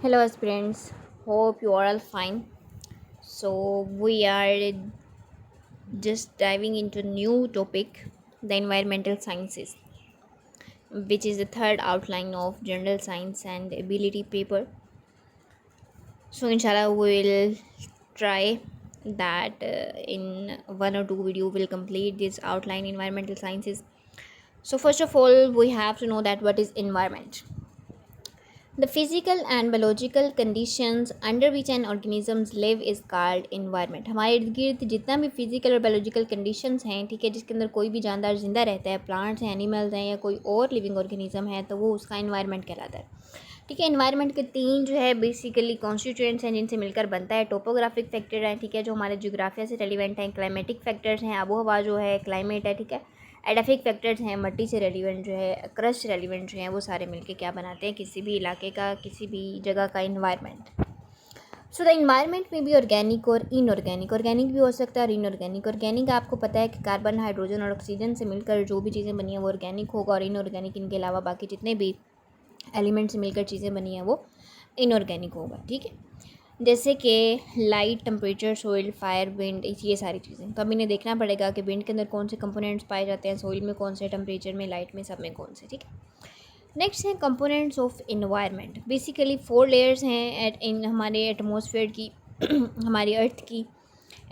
Hello, aspirants. Hope you are all fine. So, we are just diving into a new topic, the environmental sciences, which is the third outline of general science and ability paper. So, inshallah, we will try that in one or two video will complete this outline environmental sciences. So, first of all, we have to know that what is environment. The physical and biological conditions under which an organisms live is called environment. हमारे इर्द गिर्द जितना भी physical और biological conditions हैं, ठीक है, जिसके अंदर कोई भी जानदार जिंदा रहता है, प्लांट्स हैं, एनिमल्स हैं या कोई और लिविंग ऑर्गेनिज्म है, तो वो उसका इन्वायरमेंट कहलाता है। ठीक है, इन्वायरमेंट के तीन जो है बेसिकली कॉन्स्टिट्यूएंट्स हैं जिनसे मिलकर बनता है। टोपोग्राफिक फैक्टर है, ठीक है, जो हमारे जोग्राफिया से रेलिवेंट हैं। क्लाइमेटिक फैक्टर्स हैं, आबो हवा जो है क्लाइमेट है, ठीक है। एडाफिक फैक्टर्स हैं, मट्टी से रेलिवेंट जो है, क्रस्ट रेलिवेंट जो है, वो सारे मिलके क्या बनाते हैं, किसी भी इलाके का, किसी भी जगह का इन्वायरमेंट। सो द इन्वायरमेंट में भी ऑर्गेनिक और इनऑर्गेनिक, ऑर्गेनिक भी हो सकता है और इनऑर्गेनिक। ऑर्गेनिक आपको पता है कि कार्बन, हाइड्रोजन और ऑक्सीजन से मिलकर जो भी चीज़ें बनी हैं वो ऑर्गेनिक होगा, और इनऑर्गेनिक इनके अलावा बाकी जितने भी एलिमेंट से मिलकर चीज़ें बनी हैं वो इनऑर्गेनिक होगा। ठीक है, जैसे कि light, temperature, soil, fire, wind, ये सारी चीज़ें। तो अब इन्हें देखना पड़ेगा कि विंड के अंदर कौन से कंपोनेंट्स पाए जाते हैं, सोइल में कौन से, टेम्परेचर में, लाइट में, सब में कौन से। ठीक है, नेक्स्ट है components of environment. Basically 4 layers हैं इन हमारे एटमॉस्फेयर की हमारी अर्थ की।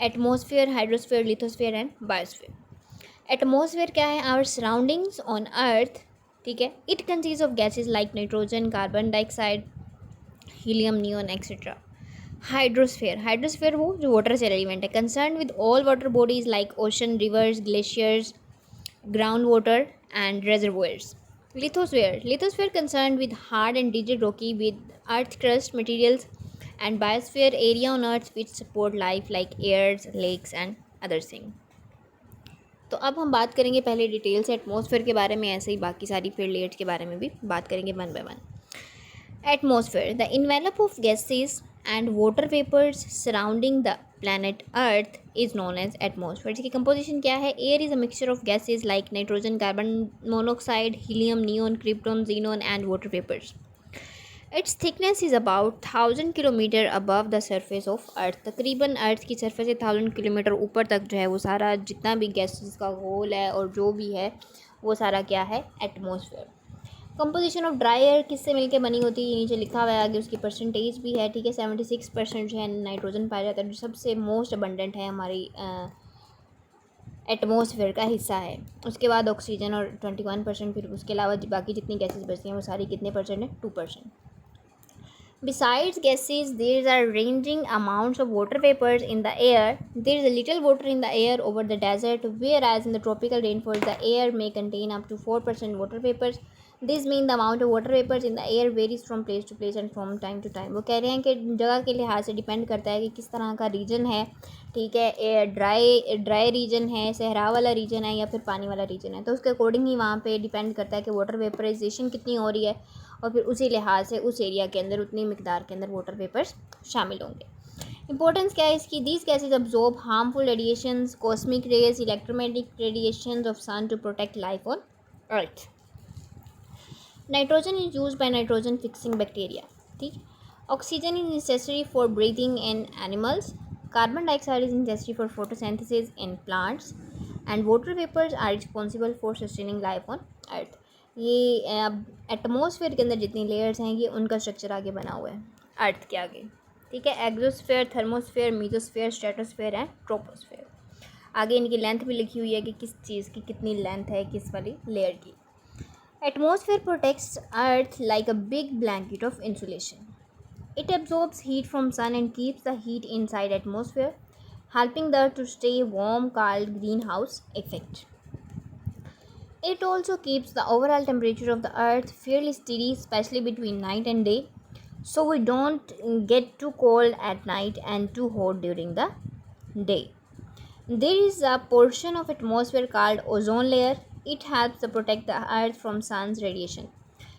Atmosphere, hydrosphere, lithosphere and biosphere. Atmosphere क्या है? Our surroundings on earth. ठीक है, it consist of gases like nitrogen, carbon dioxide, helium, neon etcetera. Hydrosphere, hydrosphere वो जो वाटर से रेलिवेंट है, concern with all water bodies like ocean, rivers, glaciers, ground water and reservoirs. Lithosphere, lithosphere concerned with hard and rigid rocky with earth crust materials, and biosphere area on earth which support life like airs, lakes and other things. तो अब हम बात करेंगे पहले detail से atmosphere के बारे में, ऐसे ही बाकी सारी फिर लेयर्स के बारे में भी बात करेंगे one by one. Atmosphere, the envelope of gases and water vapors surrounding the planet Earth is known as atmosphere. इसकी composition क्या है? Air is a mixture of gases like nitrogen, carbon monoxide, helium, neon, krypton, xenon and water vapors. Its thickness is about 1000 kilometre above the surface of Earth. तकरीबन अर्थ की surface से 1000 kilometre ऊपर तक जो है वो सारा जितना भी गैसेस का होल है और जो भी है वो सारा क्या है? Atmosphere. Composition of dry air किससे मिलके बनी होती है? नीचे लिखा हुआ है, आगे उसकी परसेंटेज भी है। ठीक है, 76% जो है नाइट्रोजन पाया जाता है, जो सबसे मोस्ट अबंडेंट है हमारी एटमॉस्फेयर का हिस्सा है। उसके बाद ऑक्सीजन और 21%। फिर उसके अलावा बाकी जितनी गैसेस बचती हैं वो सारी कितने परसेंट है? 2%। Besides gases, there are ranging amounts of water vapors in the air. There is a little water in the air over the desert, whereas in the tropical rainforest, the air may contain up to 4% water vapors. This means the amount of water vapors in the air varies from place to place and from time to time. वो कह रहे हैं कि जगह के लिहाज से depend करता है कि किस तरह का रीजन है। ठीक है, एयर ड्राई रीजन है, सहरा वाला रीजन है या फिर पानी वाला रीजन है, तो उसके अकॉर्डिंग ही वहाँ पे डिपेंड करता है कि वाटर वेपराइजेशन कितनी हो रही है, और फिर उसी लिहाज से उस एरिया के अंदर उतनी मिकदार के अंदर वाटर वेपर्स शामिल होंगे। इंपॉर्टेंस क्या है इसकी? These gases absorb harmful radiations, cosmic rays, electromagnetic radiations of sun to protect life on earth. Nitrogen is use by nitrogen fixing bacteria. ठीक, oxygen is necessary for breathing in animals, carbon dioxide is necessary for photosynthesis in plants, and water vapours are responsible for sustaining life on earth. ये atmosphere के अंदर जितनी layers हैं ये उनका structure आगे बना हुआ है अर्थ के आगे। ठीक है, exosphere, thermosphere, mesosphere, stratosphere and troposphere. आगे इनकी लेंथ भी लिखी हुई है कि किस चीज़ की कितनी लेंथ है किस वाली लेयर की। Atmosphere protects earth like a big blanket of insulation. It absorbs heat from sun and keeps the heat inside atmosphere, helping the earth to stay warm, called greenhouse effect. It also keeps the overall temperature of the earth fairly steady, especially between night and day, so we don't get too cold at night and too hot during the day. There is a portion of atmosphere called ozone layer. It helps to protect the earth from sun's radiation.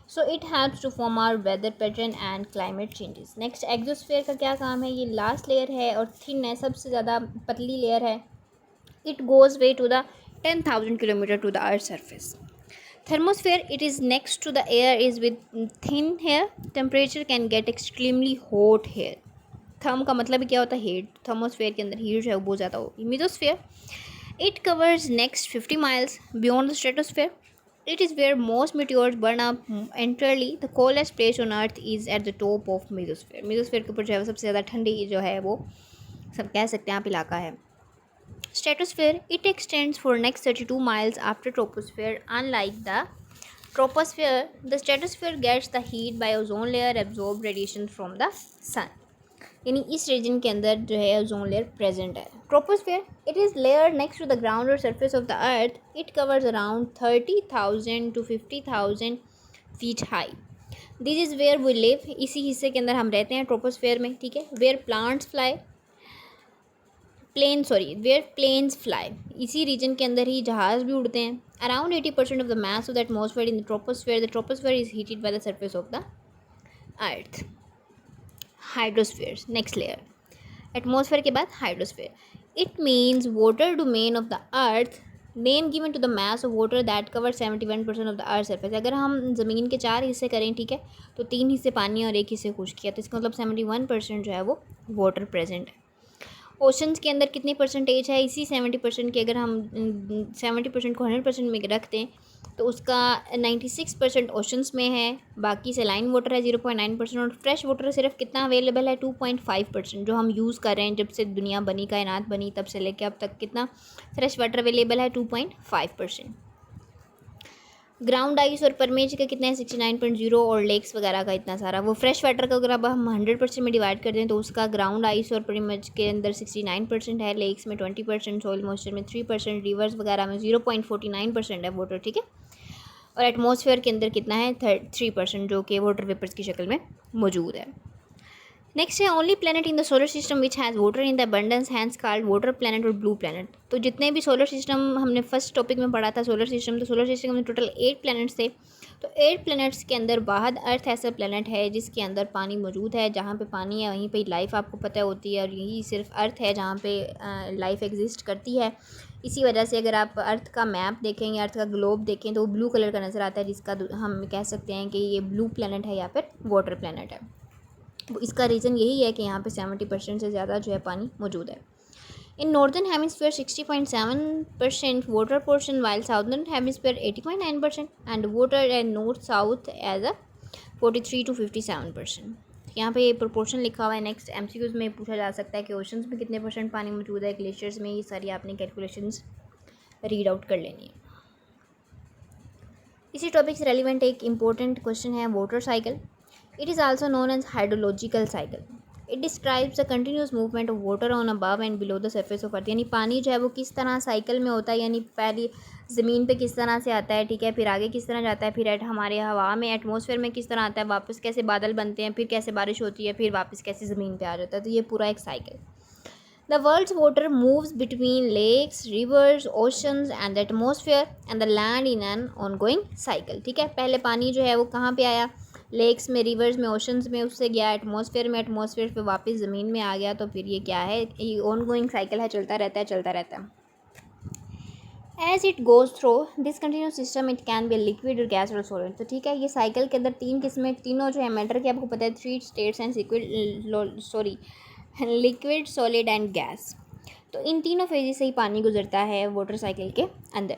So it helps to form our weather pattern and climate changes. Next, exosphere का क्या काम है? ये last layer है और thin है, सबसे ज़्यादा पतली लेयर है. It goes way to the 10,000 kilometre to the earth surface. Thermosphere, it is next to the air, is with thin hair. Temperature can get extremely hot here. Therm का मतलब क्या होता है? हीट. थर्मोस्फेयर के अंदर heat जो है वो बहुत ज़्यादा होगी. मिथोस्फेयर, it covers next 50 miles beyond the stratosphere. It is where most meteors burn up entirely. The coldest place on earth is at the top of mesosphere. mesosphere के ऊपर जो है वो सबसे ज़्यादा ठंडी जो है वो सब कह सकते हैं आप इलाका है. Stratosphere, it extends for next 32 miles after troposphere. Unlike the troposphere, the stratosphere gets the heat by ozone layer absorb radiation from the sun. यानी इस रीजन के अंदर जो है ओजोन लेयर प्रेजेंट है. Troposphere, it is layer next to the ground or surface of the earth. It covers around 30,000 to 50,000 feet high. This is where we live. इसी हिस्से के अंदर हम रहते हैं ट्रोपोस्फेयर में. ठीक है. Where plants fly where planes fly. इसी रीजन के अंदर ही जहाज़ भी उड़ते हैं. Around 80% of the mass of the atmosphere in the troposphere is heated by the surface of the earth. Hydrosphere, next layer. Atmosphere के बाद hydrosphere. It means water domain of the earth. Name given to the mass of water that cover 71% of the earth surface. अगर हम ज़मीन के 4 हिस्से करें, ठीक है, तो 3 हिस्से पानी और 1 हिस्से खुश्की है, तो इसका मतलब 71% जो है वो वाटर प्रेजेंट है. ओशंस के अंदर कितनी परसेंटेज है? इसी 70% की अगर हम 70% को 100% में रख दें तो उसका 96% ओशंस में है. बाकी सेलाइन वाटर है 0.9% और फ्रेश वाटर सिर्फ कितना अवेलेबल है? 2.5%. जो हम यूज़ कर रहे हैं जब से दुनिया बनी, कायनात बनी, तब से लेकर अब तक कितना फ्रेश वाटर अवेलेबल है? 2.5%. ग्राउंड आइस और परमेज का कितना है? 69.0. और लेक्स वगैरह का इतना सारा. वो फ्रेश वाटर का अगर अब हम 100% में डिवाइड कर दें तो उसका ग्राउंड आइस और परमेज के अंदर 69% है, लेक्स में 20%, सॉइल मॉइस्चर में 3%, रिवर्स वगैरह में 0.49% है वाटर. ठीक है. और एटमॉस्फेयर के अंदर कितना है? 3% जो कि वाटर वेपर्स की शक्ल में मौजूद है. नेक्स्ट है only planet in the solar system which has water in the abundance hence called water planet और ब्लू प्लैनेट. तो जितने भी सोलर सिस्टम हमने फर्स्ट टॉपिक में पढ़ा था सोलर सिस्टम, तो सोलर सिस्टम में टोटल 8 प्लैनेट्स थे. तो 8 प्लैनेट्स के अंदर बाहर अर्थ ऐसा प्लैनेट है जिसके अंदर पानी मौजूद है. जहाँ पे पानी है वहीं पे लाइफ आपको पता होती है, और यही सिर्फ अर्थ है जहाँ पे लाइफ एग्जिस्ट करती है. इसी वजह से अगर आप अर्थ का मैप देखें या अर्थ का ग्लोब देखें तो वो ब्लू कलर का नज़र आता है, जिसका हम कह सकते हैं कि ये ब्लू प्लैनेट है या फिर वाटर प्लैनेट है. इसका रीज़न यही है कि यहाँ पे 70% से ज़्यादा जो है पानी मौजूद है. In northern hemisphere 60.7% water portion, while southern hemisphere 80.9% and water and north south as a 43 to 57%. यहाँ पे ये प्रोपोर्शन लिखा हुआ है. नेक्स्ट एमसीक्यूज में पूछा जा सकता है कि ओशंस में कितने % पानी मौजूद है, ग्लेशियर्स में. ये सारी आपने कैलकुलेशंस रीड आउट कर लेनी है. इसी टॉपिक से रेलिवेंट एक इम्पोर्टेंट क्वेश्चन है water cycle. It is also known as hydrological cycle. It describes the continuous movement of water on above and below the surface of earth. यानी पानी जो है वो किस तरह साइकिल में होता है, यानी पहली ज़मीन पे किस तरह से आता है, ठीक है, फिर आगे किस तरह जाता है, फिर हमारे हवा में एटमॉस्फेयर में किस तरह आता है, वापस कैसे बादल बनते हैं, फिर कैसे बारिश होती है, फिर वापस कैसे ज़मीन पे आ जाता है. तो ये पूरा एक cycle. The world's water moves between lakes, rivers, oceans and the atmosphere and the land in an ongoing cycle. ठीक है. पहले पानी जो है वो कहाँ पे आया? लेक्स में, रिवर्स में, ओशंस में, उससे गया एटमॉस्फेयर में, एटमॉस्फेयर पे वापस ज़मीन में आ गया. तो फिर ये क्या है? ये ऑन गोइंग साइकिल है, चलता रहता है, चलता रहता है. As it goes through this continuous system it can be liquid और गैस और सॉलिड. तो ठीक है, ये साइकिल के अंदर 3 किस्में, तीनों जो है मैटर की आपको पता है, 3 states and liquid, solid and gas. तो इन तीनों फेजेस से ही पानी गुजरता है वाटर साइकिल के अंदर.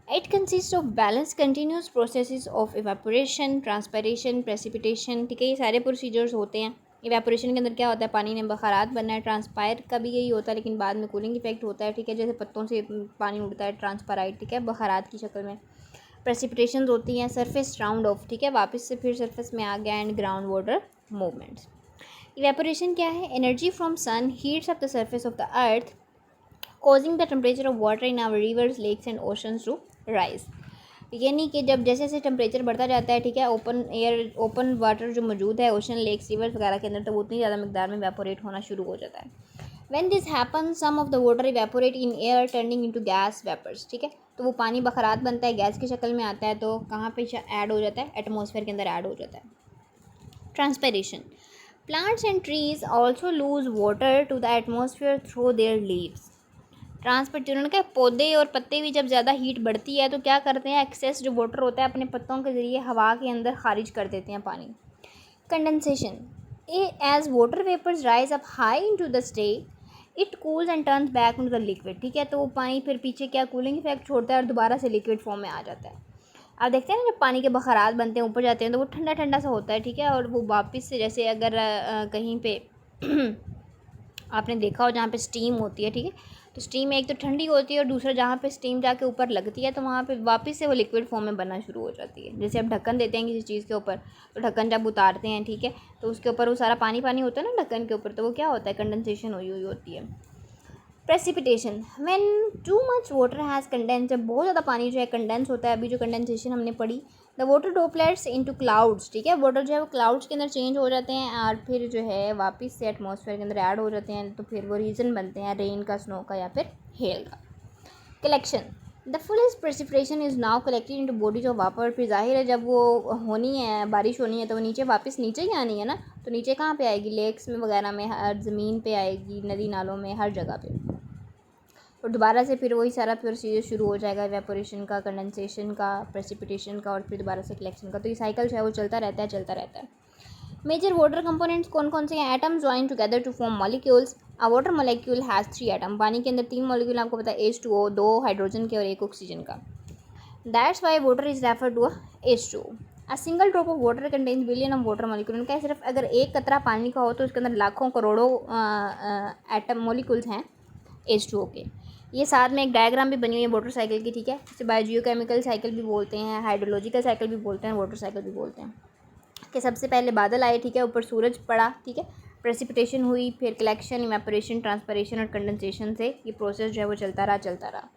It consists of balanced continuous processes of evaporation, transpiration, precipitation. ठीक है, ये सारे प्रोसीजर्स होते हैं. इवेपोरेशन के अंदर क्या होता है? पानी ने बखारात बनना है. ट्रांसपायर का भी यही होता है, लेकिन बाद में कूलिंग इफेक्ट होता है. ठीक है, जैसे पत्तों से पानी उड़ता है, ट्रांसपाराइट, ठीक है, बखारात की शक्ल में. प्रेसिपिटेशन होती हैं, सरफेस राउंड ऑफ, ठीक है, वापस से फिर सरफेस में आ गया, and ground water movements. Evaporation क्या है? Energy from sun heats up the surface of the earth causing the temperature of water in our rivers, lakes and oceans to rise. यानी कि जब जैसे जैसे टेम्परेचर बढ़ता जाता है, ठीक है, ओपन एयर, ओपन वाटर जो मौजूद है ओशन, लेक्स, रिवर्स वगैरह के अंदर, तो उतनी ज़्यादा मिकदार में इवेपोरेट होना शुरू हो जाता है. When this happens, some of the water evaporate in air turning into gas vapors. ठीक है, तो वो पानी बखरात बनता है, गैस की शक्ल में आता है. तो कहाँ पे ऐड हो जाता है? एटमॉस्फेयर के अंदर ऐड हो जाता है. Transpiration. Plants and trees also lose water to the atmosphere through their leaves. Transport, उन्होंने कहा पौधे और पत्ते भी जब ज़्यादा हीट बढ़ती है तो क्या करते हैं, एक्सेस जो वाटर होता है अपने पत्तों के ज़रिए हवा के अंदर खारिज कर देते हैं पानी। Condensation, as water vapours rise up high into the stay it cools and turns back into the liquid, ठीक है। तो वो पानी फिर पीछे क्या कूलिंग इफेक्ट छोड़ता है और दोबारा से लिक्विड फॉर्म में आ जाता है। आप देखते हैं ना जब पानी के बखरात बनते हैं ऊपर जाते हैं तो वो ठंडा ठंडा सा होता है, ठीक है, और वो वापस से जैसे अगर कहीं पे आपने देखा हो जहाँ पे स्टीम होती है, ठीक है, तो स्टीम एक तो ठंडी होती है और दूसरा जहाँ पे स्टीम जाके ऊपर लगती है तो वहाँ पे वापस से वो लिक्विड फॉर्म में बनना शुरू हो जाती है। जैसे आप ढक्कन देते हैं किसी चीज़ के ऊपर, तो ढक्कन जब उतारते हैं, ठीक है, तो उसके ऊपर वो सारा पानी पानी होता है ना ढक्कन के ऊपर, तो वो क्या होता है, कंडेंसेशन हुई हुई होती है। Precipitation, when too much water has condense, जब बहुत ज़्यादा पानी जो है कंडेंस होता है, अभी जो कंडेंसेशन हमने पढ़ी, the water droplets into clouds, ठीक है, वाटर जो है वो क्लाउड्स के अंदर चेंज हो जाते हैं और फिर जो है वापस से एटमॉस्फेयर के अंदर ऐड हो जाते हैं, तो फिर वो रीजन बनते हैं रेन का, स्नो का या फिर हेल का। Collection, the fullest precipitation is now collected into bodies of वापर, फिर जाहिर है जब वो होनी है, बारिश होनी है, तो वो नीचे वापस नीचे ही आनी है ना, तो नीचे कहाँ पे आएगी, लेक्स में वगैरह में, हर ज़मीन पे आएगी, नदी नालों में, हर जगह पे, और दोबारा से फिर वही सारा प्रोसीजर शुरू हो जाएगा, इवेपोरेशन का, कंडेंसेशन का, प्रेसिपिटेशन का और फिर दोबारा से कलेक्शन का। तो ये साइकिल जो है वो चलता रहता है, चलता रहता है। मेजर वाटर कंपोनेंट्स कौन कौन से हैं, atom join together to form molecules, a water molecule has 3 atom, पानी के अंदर 3 मॉलिक्यूल आपको पता है, H2O, 2 हाइड्रोजन के और 1 ऑक्सीजन का। That's why water is refer to H2O। A single drop of water contains billion of water molecule, उनका सिर्फ अगर एक कतरा पानी का हो तो उसके अंदर लाखों करोड़ों एटम मॉलिक्यूल्स हैं H2O के। ये साथ में एक डायग्राम भी बनी हुई है वाटर साइकिल की, ठीक है, इसे बायोजियोकेमिकल साइकिल भी बोलते हैं, हाइड्रोलॉजिकल साइकिल भी बोलते हैं, वाटर साइकिल भी बोलते हैं। कि सबसे पहले बादल आए, ठीक है, ऊपर सूरज पड़ा, ठीक है, प्रेसिपिटेशन हुई, फिर कलेक्शन, इवेपोरेशन, ट्रांसपरेशन और कंडेंसेशन से ये प्रोसेस जो है वो चलता रहा।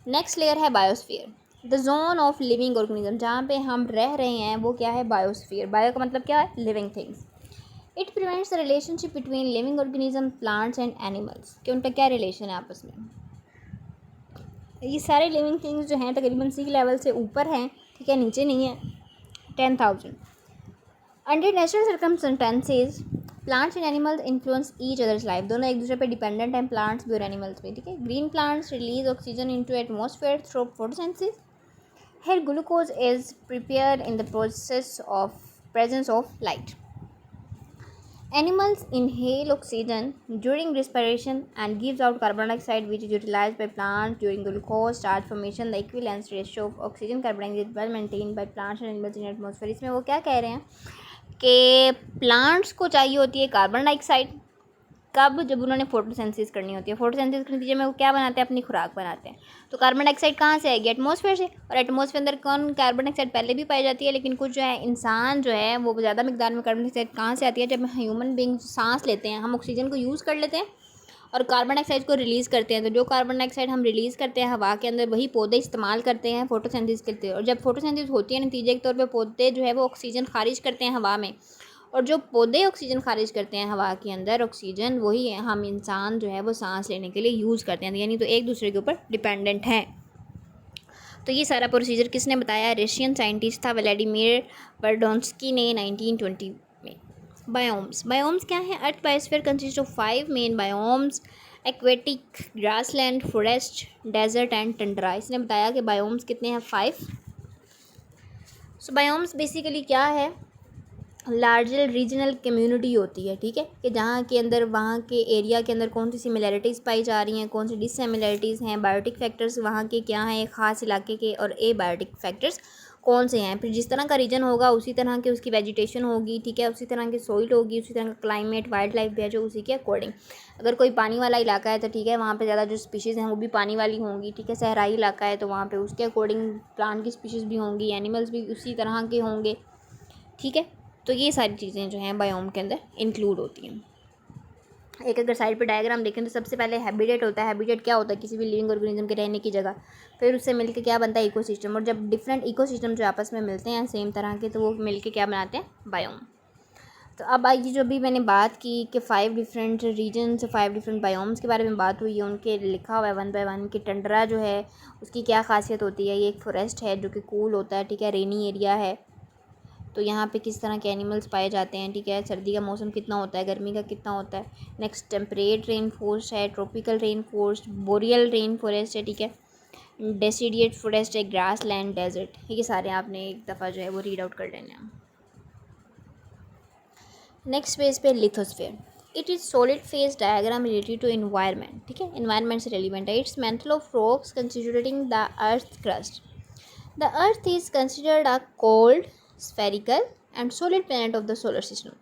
नेक्स्ट लेयर है biosphere, the zone of living organism, जहाँ पे हम रह रहे हैं वो क्या है, बायोस्फीयर। बायो का मतलब क्या है, living things. It prevents the relationship between living organism, plants and animals, कि उनका क्या रिलेशन है आपस में। ये सारे लिविंग थिंग्स जो हैं तकरीबन सी लेवल से ऊपर हैं, ठीक है, नीचे नहीं है। 10,000 under natural circumstances plants and animals influence each others life, दोनों एक दूसरे पे डिपेंडेंट हैं, प्लांट्स भी और एनिमल्स भी, ठीक है। Green plants release oxygen into atmosphere through photosynthesis, here glucose is prepared in the process of presence of light. Animals inhale oxygen during respiration and gives out carbon dioxide, which is utilized by plants during glucose starch formation. The equivalence ratio of oxygen carbon dioxide is well maintained by plants and animals in atmosphere. इसमें वो क्या कह रहे हैं कि plants को चाहिए होती है कार्बन डाइऑक्साइड, कब, जब उन्होंने फोटोसिंथेसिस करनी होती है। फोटोसिंथेसिस के नतीजे में वो क्या बनाते हैं, अपनी खुराक बनाते हैं। तो कार्बन डाइऑक्साइड कहाँ से आएगी, एटमॉस्फेयर से, और एटमॉस्फेयर अंदर कौन कार्बन डाइऑक्साइड पहले भी पाई जाती है, लेकिन कुछ जो है इंसान जो है वो ज़्यादा मिकदार में कार्बन डाइऑक्साइड कहाँ से आती है, जब ह्यूमन बींग सांस लेते हैं, हम ऑक्सीजन को यूज़ कर लेते हैं और कार्बन डाइऑक्साइड को रिलीज़ करते हैं। तो जो कार्बन डाइऑक्साइड हम रिलीज़ करते हैं हवा के अंदर, वही पौधे इस्तेमाल करते हैं फोटोसिंथेसिस करते हैं, और जब फोटोसिंथेसिस होती है नतीजे के तौर पर पौधे जो है वो ऑक्सीजन खारिज करते हैं हवा में, और जो पौधे ऑक्सीजन खारिज करते हैं हवा के अंदर, ऑक्सीजन वही है हम इंसान जो है वो सांस लेने के लिए यूज़ करते हैं, यानी तो एक दूसरे के ऊपर डिपेंडेंट हैं। तो ये सारा प्रोसीजर किसने बताया, रशियन साइंटिस्ट था व्लादिमीर बर्डोन्स्की ने 1920 में। बायोम्स, बायोम्स क्या है, earth biosphere consist of 5 main biomes, aquatic, grassland, forest, desert and tundra. इसने बताया कि बायोम्स कितने हैं, 5। सो बायोम्स बेसिकली क्या है, लार्जर रीजनल कम्युनिटी होती है, ठीक है, कि जहाँ के अंदर वहाँ के एरिया के अंदर कौन सी सिमिलैरिटीज़ पाई जा रही हैं, कौन सी डिससिमिलैरिटीज़ हैं, बायोटिक फैक्टर्स वहाँ के क्या हैं एक ख़ास इलाके के, और ए बायोटिक फैक्टर्स कौन से हैं। फिर जिस तरह का रीजन होगा उसी तरह की उसकी वेजिटेशन होगी, ठीक है, उसी तरह की सोइल होगी, उसी तरह का क्लाइमेट, वाइल्ड लाइफ भी है जो उसी के अकॉर्डिंग। अगर कोई पानी वाला इलाका है तो ठीक है, वहाँ पे ज़्यादा जो स्पीशीज़ हैं वो भी पानी वाली होंगी, ठीक है। सहराई इलाका है तो वहाँ पे उसके अकॉर्डिंग प्लांट की स्पीशीज़ भी होंगी, एनिमल्स भी उसी तरह के होंगे, ठीक है। तो ये सारी चीज़ें जो हैं बायोम के अंदर इंक्लूड होती हैं। एक अगर साइड पे डायग्राम देखें तो सबसे पहले हैबिटेट होता है। हैबिटेट क्या होता है, किसी भी लिविंग ऑर्गेनिज्म के रहने की जगह। फिर उससे मिलके क्या बनता है, इकोसिस्टम। और जब डिफरेंट इकोसिस्टम जो आपस में मिलते हैं सेम तरह के, तो वो मिलके क्या बनाते हैं, बायोम। तो अब आइए जो भी मैंने बात की कि 5 डिफरेंट रीजन्स, 5 डिफरेंट बायोम्स के बारे में बात हुई है, उनके लिखा हुआ है 1 बाय 1 कि टंड्रा जो है उसकी क्या खासियत होती है। ये एक फॉरेस्ट है जो कि कूल होता है, ठीक है, रेनी एरिया है, तो यहाँ पे किस तरह के एनिमल्स पाए जाते हैं, ठीक है। सर्दी का मौसम कितना होता है, गर्मी का कितना होता है। नेक्स्ट टेम्परेट रेन फॉरेस्ट है, tropical rain forest, boreal rain forest है, ठीक है। डेसिडिएट फॉरेस्ट है, ग्रास लैंड, डेजर्ट, ये सारे आपने एक दफ़ा जो है वो रीड आउट कर लेने हैं। नेक्स्ट पेज पे lithosphere, it is solid phase diagram related to environment, ठीक है, इन्वायरमेंट से रिलेवेंट है। It's mantle of rocks constituting the earth crust. The Earth is considered a cold, spherical, and solid planet of the solar system.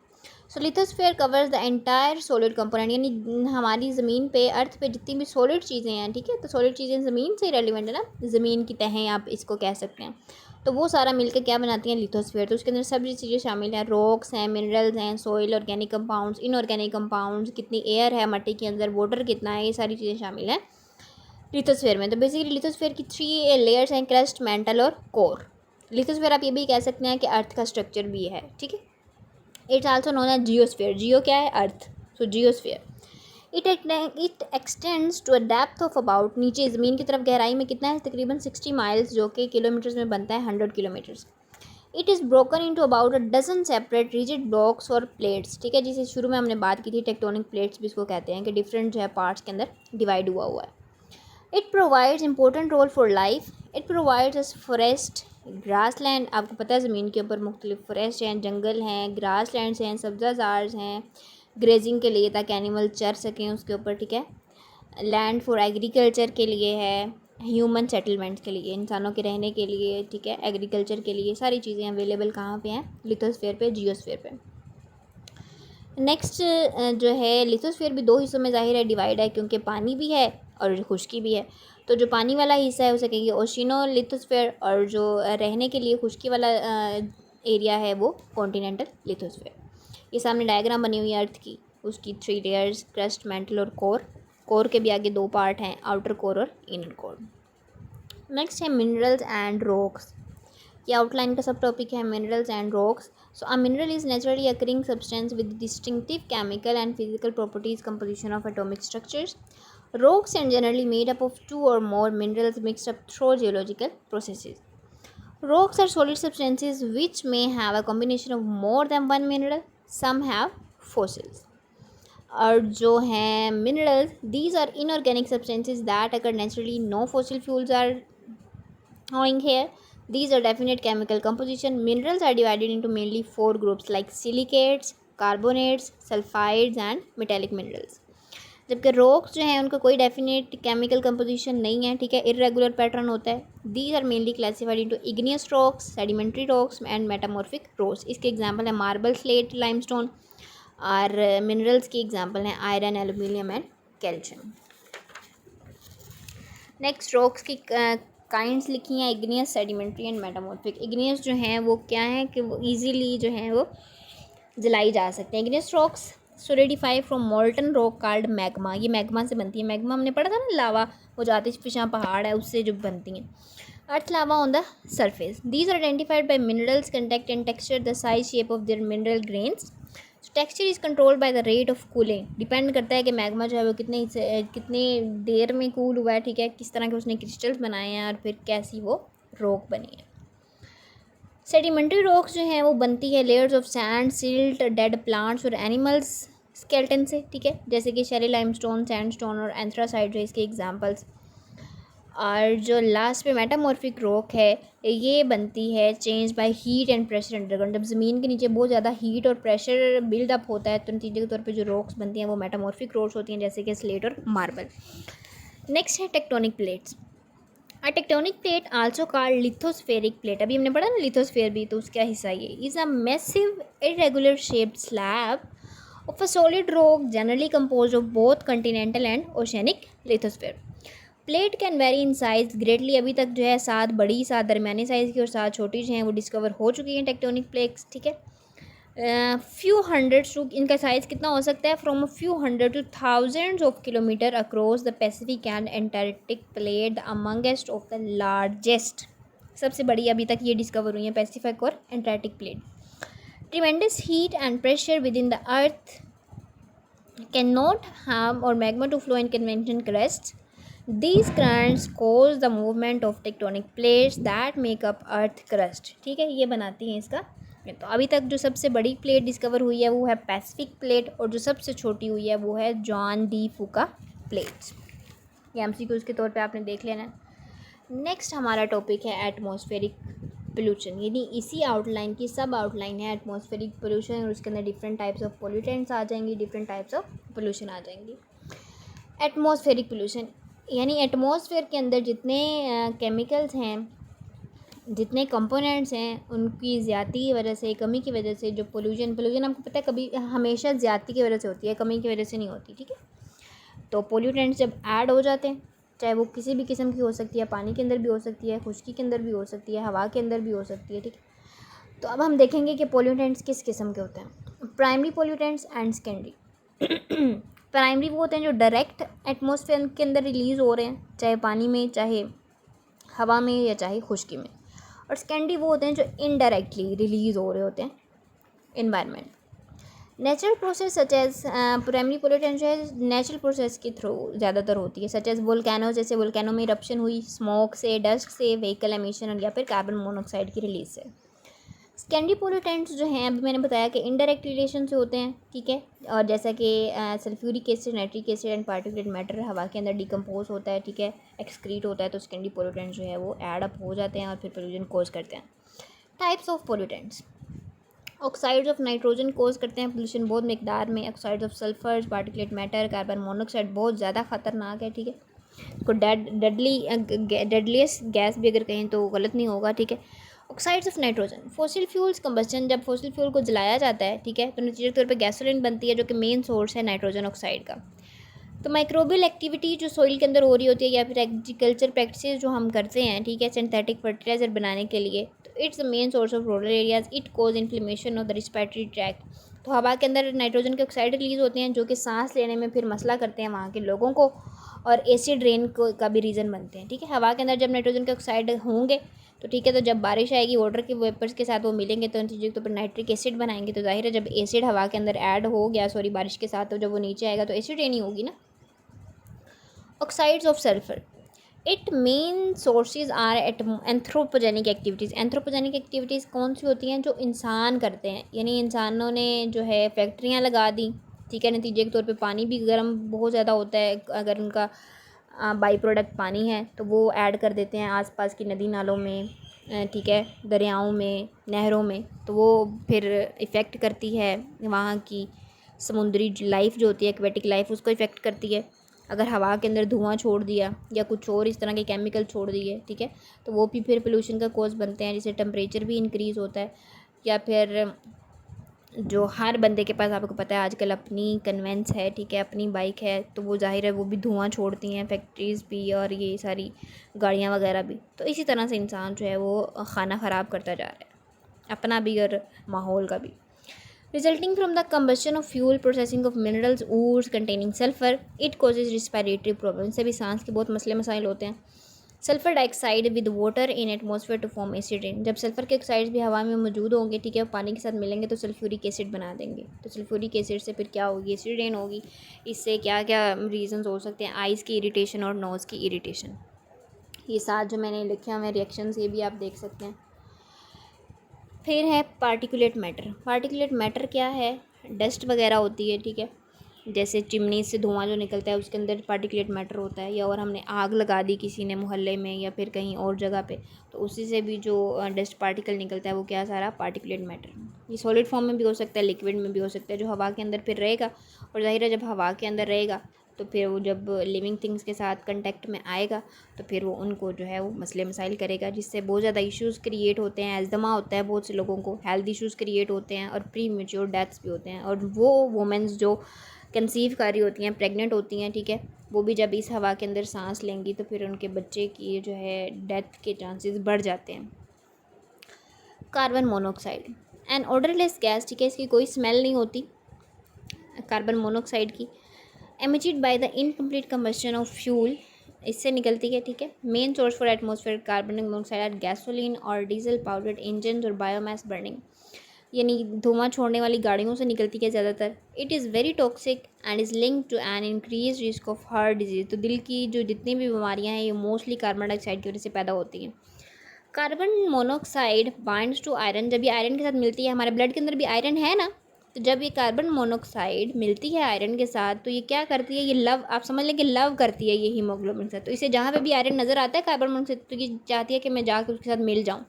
So lithosphere covers the entire solid component, यानी हमारी ज़मीन पे, अर्थ पे जितनी भी solid चीज़ें हैं, ठीक है, तो सॉलिड चीज़ें ज़मीन से रेलिवेंट है ना, ज़मीन की तहें आप इसको कह सकते हैं। तो वो सारा मिलकर क्या बनाती हैं, लिथोस्फीयर। तो उसके अंदर सभी चीज़ें शामिल हैं, रॉक्स हैं, मिनरल्स हैं, soil, organic compounds, inorganic compounds, कितनी एयर है मट्टी के अंदर, वाटर कितना है, ये सारी चीज़ें शामिल हैं लिथोस्फीयर में। तो बेसिकली लिथोस्फीयर की 3 लेयर्स हैं, क्रस्ट, मेंटल और कोर। लिथोस्फीयर आप ये भी कह सकते हैं कि अर्थ का स्ट्रक्चर भी है, ठीक है। It's also known as geosphere. Geo क्या है, earth, so geosphere. It extends to a depth of about, नीचे ज़मीन की तरफ गहराई में कितना है, तकरीबन 60 माइल्स, जो कि किलोमीटर्स में बनता है 100 kilometres. It is broken into about a dozen separate rigid blocks और प्लेट्स, ठीक है, जिसे शुरू में हमने बात की थी, टेक्टोनिक प्लेट्स भी इसको कहते हैं, कि डिफरेंट जो है पार्ट्स के अंदर डिवाइड हुआ हुआ है। It provides important role for life. It provides us forest, grassland, आपको पता है ज़मीन के ऊपर मुख्तलिफ फॉरेस्ट हैं, जंगल हैं, ग्रास लैंड्स हैं, सब्ज़ाज़ार्स हैं, ग्रेजिंग के लिए ताकि एनिमल चर सकें उसके ऊपर, ठीक है। लैंड फॉर एग्रीकल्चर के लिए है, ह्यूमन सेटलमेंट्स के लिए, इंसानों के रहने के लिए, ठीक है, एग्रीकल्चर के लिए, सारी चीज़ें अवेलेबल कहाँ पे हैं, लिथोस्फीयर पे, जियोस्फीयर पे। नेक्स्ट जो है लिथोस्फीयर भी 2 हिस्सों में ज़ाहिर है डिवाइड है, क्योंकि पानी भी है और खुश्की भी है। तो जो पानी वाला हिस्सा है उसे कहेंगे ओशिनो लिथोस्फीयर, और जो रहने के लिए खुश्की वाला एरिया है वो कॉन्टिनेंटल लिथोस्फीयर। ये सामने डायग्राम बनी हुई है अर्थ की, उसकी 3 लेयर्स, क्रस्ट, मेंटल और कोर। कोर के भी आगे 2 पार्ट हैं, आउटर कोर और इनर कोर। नेक्स्ट है मिनरल्स एंड रॉक्स। ये आउटलाइन का सब टॉपिक है, minerals and rocks. So a mineral is naturally occurring substance with distinctive chemical and physical properties, composition of atomic structures. Rocks are generally made up of 2 or more minerals mixed up through geological processes. Rocks are solid substances which may have a combination of more than one mineral. Some have fossils. और जो हैं minerals, these are inorganic substances that occur naturally. No fossil fuels are owing here. These are definite chemical composition. Minerals are divided into mainly 4 groups like silicates, carbonates, sulfides and metallic minerals. जबकि rocks जो हैं उनका कोई definite chemical composition नहीं है, ठीक है, irregular pattern होता है। These are mainly classified into igneous rocks, sedimentary rocks and metamorphic rocks. इसके एग्जांपल है मार्बल, स्लेट, लाइमस्टोन। और मिनरल्स की एग्जांपल हैं iron, aluminium and calcium. Next rocks की काइंड्स लिखी हैं, igneous, sedimentary and metamorphic. Igneous जो हैं वो क्या है कि वो ईजीली जो हैं वो जलाई जा सकते हैं। Igneous rocks solidify from molten rock called magma. ये मैग्मा से बनती है। मैग्मा हमने पढ़ा था ना, लावा, वो जाते पिछा पहाड़ है उससे जो बनती हैं। Earth lava on the surface. These are identified by minerals contact and texture, the size, shape of their mineral grains. Texture is controlled by the rate of cooling. Depend करता है कि मैग्मा जो है वो कितने देर में कूल हुआ है, ठीक है, किस तरह के उसने क्रिस्टल्स बनाए हैं और फिर कैसी वो रॉक बनी है। सेडिमेंट्री रॉक्स जो हैं वो बनती है layers of sand, silt, dead plants और एनिमल्स स्केल्टन से, ठीक है, जैसे कि शेरी लाइमस्टोन, सैंडस्टोन और एंथ्रासाइट है इसके एग्जांपल्स। और जो लास्ट पे मेटामॉर्फिक रॉक है ये बनती है change by heat and pressure underground. जब ज़मीन के नीचे बहुत ज़्यादा हीट और प्रेशर बिल्डअप होता है तो नतीजे के तौर पे जो रॉक्स बनती हैं वो मेटामॉर्फिक रॉक्स होती हैं, जैसे कि स्लेट और मार्बल। नेक्स्ट है tectonic plates. A tectonic plate also called lithospheric plate, अभी हमने पढ़ा ना लिथोस्फेयर भी, तो उसका हिस्सा ये is a massive irregular shaped slab of a solid rock generally compose of both continental and oceanic lithosphere. Plate can very in size greatly. अभी तक जो है 7 बड़ी, 7 दरमियानी साइज़ की और 7 छोटी जो हैं वो डिस्कवर हो चुकी हैं टेक्टोनिक प्लेट्स, ठीक है। फ्यू हंड्रेड टू, इनका साइज़ कितना हो सकता है, from a few hundred two thousands of kilometre across the Pacific and Antarctic plate, the amongst of the largest. सबसे बड़ी अभी तक ये डिस्कवर हुई है पैसिफिक और Antarctic plate. Tremendous heat and pressure within the earth can not harm or magma to flow in convention crust. These currents cause the movement of tectonic plates that make up earth crust, ठीक है, ये बनाती हैं इसका तो अभी तक जो सबसे बड़ी प्लेट डिस्कवर हुई है वो है पैसिफिक प्लेट, और जो सबसे छोटी हुई है वो है जॉन डी फूका प्लेट। ये एमसीक्यूज़ के तौर पे आपने देख लेना। नेक्स्ट हमारा टॉपिक है एटमॉस्फेरिक पोल्यूशन, यानी इसी आउटलाइन की सब आउटलाइन है एटमॉस्फेरिक पोल्यूशन, और उसके अंदर डिफरेंट टाइप्स ऑफ पोल्यूटेंट्स आ जाएंगी, डिफरेंट टाइप्स ऑफ पोल्यूशन आ जाएंगी। एटमॉस्फेरिक पोल्यूशन यानी एटमॉस्फेयर के अंदर जितने केमिकल्स हैं, जितने कंपोनेंट्स हैं, उनकी ज़्यादती की वजह से, कमी की वजह से जो पोल्यूशन आपको पता है कभी हमेशा ज़्यादती की वजह से होती है, कमी की वजह से नहीं होती, ठीक है। तो पोल्यूटेंट्स जब ऐड हो जाते हैं, चाहे वो किसी भी किस्म की हो सकती है, पानी के अंदर भी हो सकती है, खुश्की के अंदर भी हो सकती है, हवा के अंदर भी हो सकती है, ठीक है। तो अब हम देखेंगे कि पोल्यूटेंट्स किस किस्म के होते हैं। Primary pollutants and secondary. Primary वो होते हैं जो डायरेक्ट एटमॉस्फेयर के अंदर रिलीज़ हो रहे हैं, चाहे पानी में, चाहे हवा में, या चाहे खुश्की में। और सेकेंडरी वो होते हैं जो इनडायरेक्टली रिलीज़ हो रहे होते हैं environment. Natural process such as primary pollutant जो है नेचुरल प्रोसेस के थ्रू ज़्यादातर होती है, सच एज वोल्केनो, जैसे वोल्केनो में इरप्शन हुई, स्मोक से, डस्ट से, व्हीकल एमिशन, या फिर कार्बन मोनोऑक्साइड की रिलीज से। सेकेंडरी पोल्यूटेंट्स जो हैं अभी मैंने बताया कि इनडायरेक्ट रिलेशन से होते हैं, ठीक है। और जैसा कि sulphuric acid, nitric acid and particulate matter हवा के अंदर डिकम्पोज होता है, ठीक है, एक्सक्रीट होता है, तो सेकेंडरी पोल्यूटेंट्स जो है वो ऐड अप हो जाते हैं और फिर पोल्यूशन कोज करते हैं। Types of pollutants. Oxides of nitrogen cause करते हैं पोल्यूशन बहुत मकदार में। Oxides of sulphur, particulate matter, carbon monoxide बहुत ज़्यादा ख़तरनाक है, ठीक है। इसको डेडलीस्ट गैस भी अगर कहें तो गलत नहीं होगा, ठीक है। Oxides of nitrogen, fossil fuels combustion, जब फॉसिल फ्यूल को जलाया जाता है, ठीक है, तो नतीजे के तौर पर गैसोलीन बनती है, जो कि मेन सोर्स है नाइट्रोजन ऑक्साइड का। तो माइक्रोबियल एक्टिविटी जो सॉइल के अंदर हो रही होती है, या फिर एग्रीकल्चर प्रैक्टिसेस जो हम करते हैं, ठीक है, सिंथेटिक फर्टिलाइजर बनाने के लिए, तो it's the main source of rural areas. It cause inflammation of the respiratory tract. तो हवा के अंदर नाइट्रोजन के ऑक्साइड रिलीज होते हैं, जो कि सांस लेने में फिर मसला करते हैं वहाँ के लोगों को, और एसिड रेन को का भी रीज़न बनते हैं, ठीक है। हवा के अंदर जब नाइट्रोजन के ऑक्साइड होंगे तो ठीक है, तो जब बारिश आएगी वाटर के वेपर्स के साथ वो मिलेंगे, तो नतीजे के तौर पर नाइट्रिक एसिड बनाएंगे। तो जाहिर है जब एसिड हवा के अंदर ऐड हो गया, सॉरी बारिश के साथ, तो जब वो नीचे आएगा तो एसिड रेन ही होगी ना। Oxides of sulphur, it main sources are anthropogenic activities. Anthropogenic activities कौन सी होती हैं? जो इंसान करते हैं, यानी इंसानों ने जो है फैक्ट्रियाँ लगा दी, ठीक है, नतीजे के तौर पे पानी भी गर्म बहुत ज़्यादा होता है। अगर उनका बाई प्रोडक्ट पानी है तो वो ऐड कर देते हैं आसपास की नदी नालों में, ठीक है, दरियाओं में, नहरों में, तो वो फिर इफ़ेक्ट करती है वहाँ की समुद्री लाइफ जो होती है, एक्वेटिक लाइफ, उसको इफ़ेक्ट करती है। अगर हवा के अंदर धुआं छोड़ दिया या कुछ और इस तरह के केमिकल छोड़ दिए, ठीक है, तो वो भी फिर पोल्यूशन का कॉज बनते हैं, जिससे टेम्परेचर भी इंक्रीज़ होता है। या फिर जो हर बंदे के पास आपको पता है आजकल अपनी कन्वेंस है, ठीक है, अपनी बाइक है, तो वो जाहिर है वो भी धुआं छोड़ती हैं, फैक्ट्रीज़ भी और ये सारी गाड़ियाँ वगैरह भी। तो इसी तरह से इंसान जो है वो खाना ख़राब करता जा रहा है, अपना भी और माहौल का भी। Resulting from the combustion of fuel, processing of minerals, ores containing sulfur, it causes respiratory problems। से भी सांस के बहुत मसले मसाइल होते हैं। Sulphur dioxide with water in atmosphere to form acid rain, जब सल्फर के ऑक्साइड्स भी हवा में मौजूद होंगे, ठीक है, पानी के साथ मिलेंगे तो सल्फ्यूरिक एसिड बना देंगे। तो सल्फ्यूरिक एसिड से फिर क्या होगी? एसिड रेन होगी। इससे क्या क्या रीजंस हो सकते हैं? आइज़ की इरिटेशन और नोज़ की इरिटेशन। ये साथ जो मैंने लिखे हुए रिएक्शंस ये भी आप देख सकते हैं। फिर है पार्टिकुलेट मैटर। पार्टिकुलेट मैटर क्या है? डस्ट वगैरह होती है, ठीक है, जैसे चिमनी से धुआं जो निकलता है उसके अंदर पार्टिकुलेट मैटर होता है। या और हमने आग लगा दी किसी ने मोहल्ले में या फिर कहीं और जगह पे, तो उसी से भी जो डस्ट पार्टिकल निकलता है वो क्या सारा पार्टिकुलेट मैटर। ये सॉलिड फॉर्म में भी हो सकता है, लिक्विड में भी हो सकता है, जो हवा के अंदर फिर रहेगा। और ज़ाहिर है जब हवा के अंदर रहेगा तो फिर वो जब लिविंग थिंग्स के साथ कंटेक्ट में आएगा तो फिर वो उनको जो है वो मसले मसाइल करेगा, जिससे बहुत ज़्यादा इश्यूज़ क्रिएट होते हैं। एज़मा होता है बहुत से लोगों को, हेल्थ इश्यूज़ क्रिएट होते हैं और प्री मेच्योर डेथ्स भी होते हैं। और वो वुमेंस जो कंसीव कर रही होती हैं, प्रेग्नेंट होती हैं, ठीक है, वो भी जब इस हवा के अंदर सांस लेंगी तो फिर उनके बच्चे की जो है डेथ के चांसेस बढ़ जाते हैं। Carbon monoxide and odourless gas, ठीक है, इसकी कोई स्मेल नहीं होती कार्बन मोनोऑक्साइड की। Emitted by the incomplete combustion of fuel, इससे निकलती है, ठीक है। Main source for atmosphere carbon monoxide are gasoline और डीजल पाउडर्ड इंजन और बायोमास बर्निंग, यानी धुआं छोड़ने वाली गाड़ियों से निकलती है ज़्यादातर। It is very toxic and is link to an increase risk of heart disease. तो दिल की जो जितनी भी बीमारियां हैं ये मोस्टली कार्बन डाइऑक्साइड की वजह से पैदा होती हैं। Carbon monoxide binds to iron, जब ये आयरन के साथ मिलती है, हमारे ब्लड के अंदर भी आयरन है ना, तो जब ये कार्बन मोनोऑक्साइड मिलती है आयरन के साथ तो ये क्या करती है, ये लव, आप समझ लें कि लव करती है ये हीमोग्लोबिन के साथ। तो इसे जहाँ पे भी आयरन नज़र आता है कार्बन मोनोऑक्साइड, तो ये चाहती है कि मैं जाकर उसके साथ मिल जाऊँ।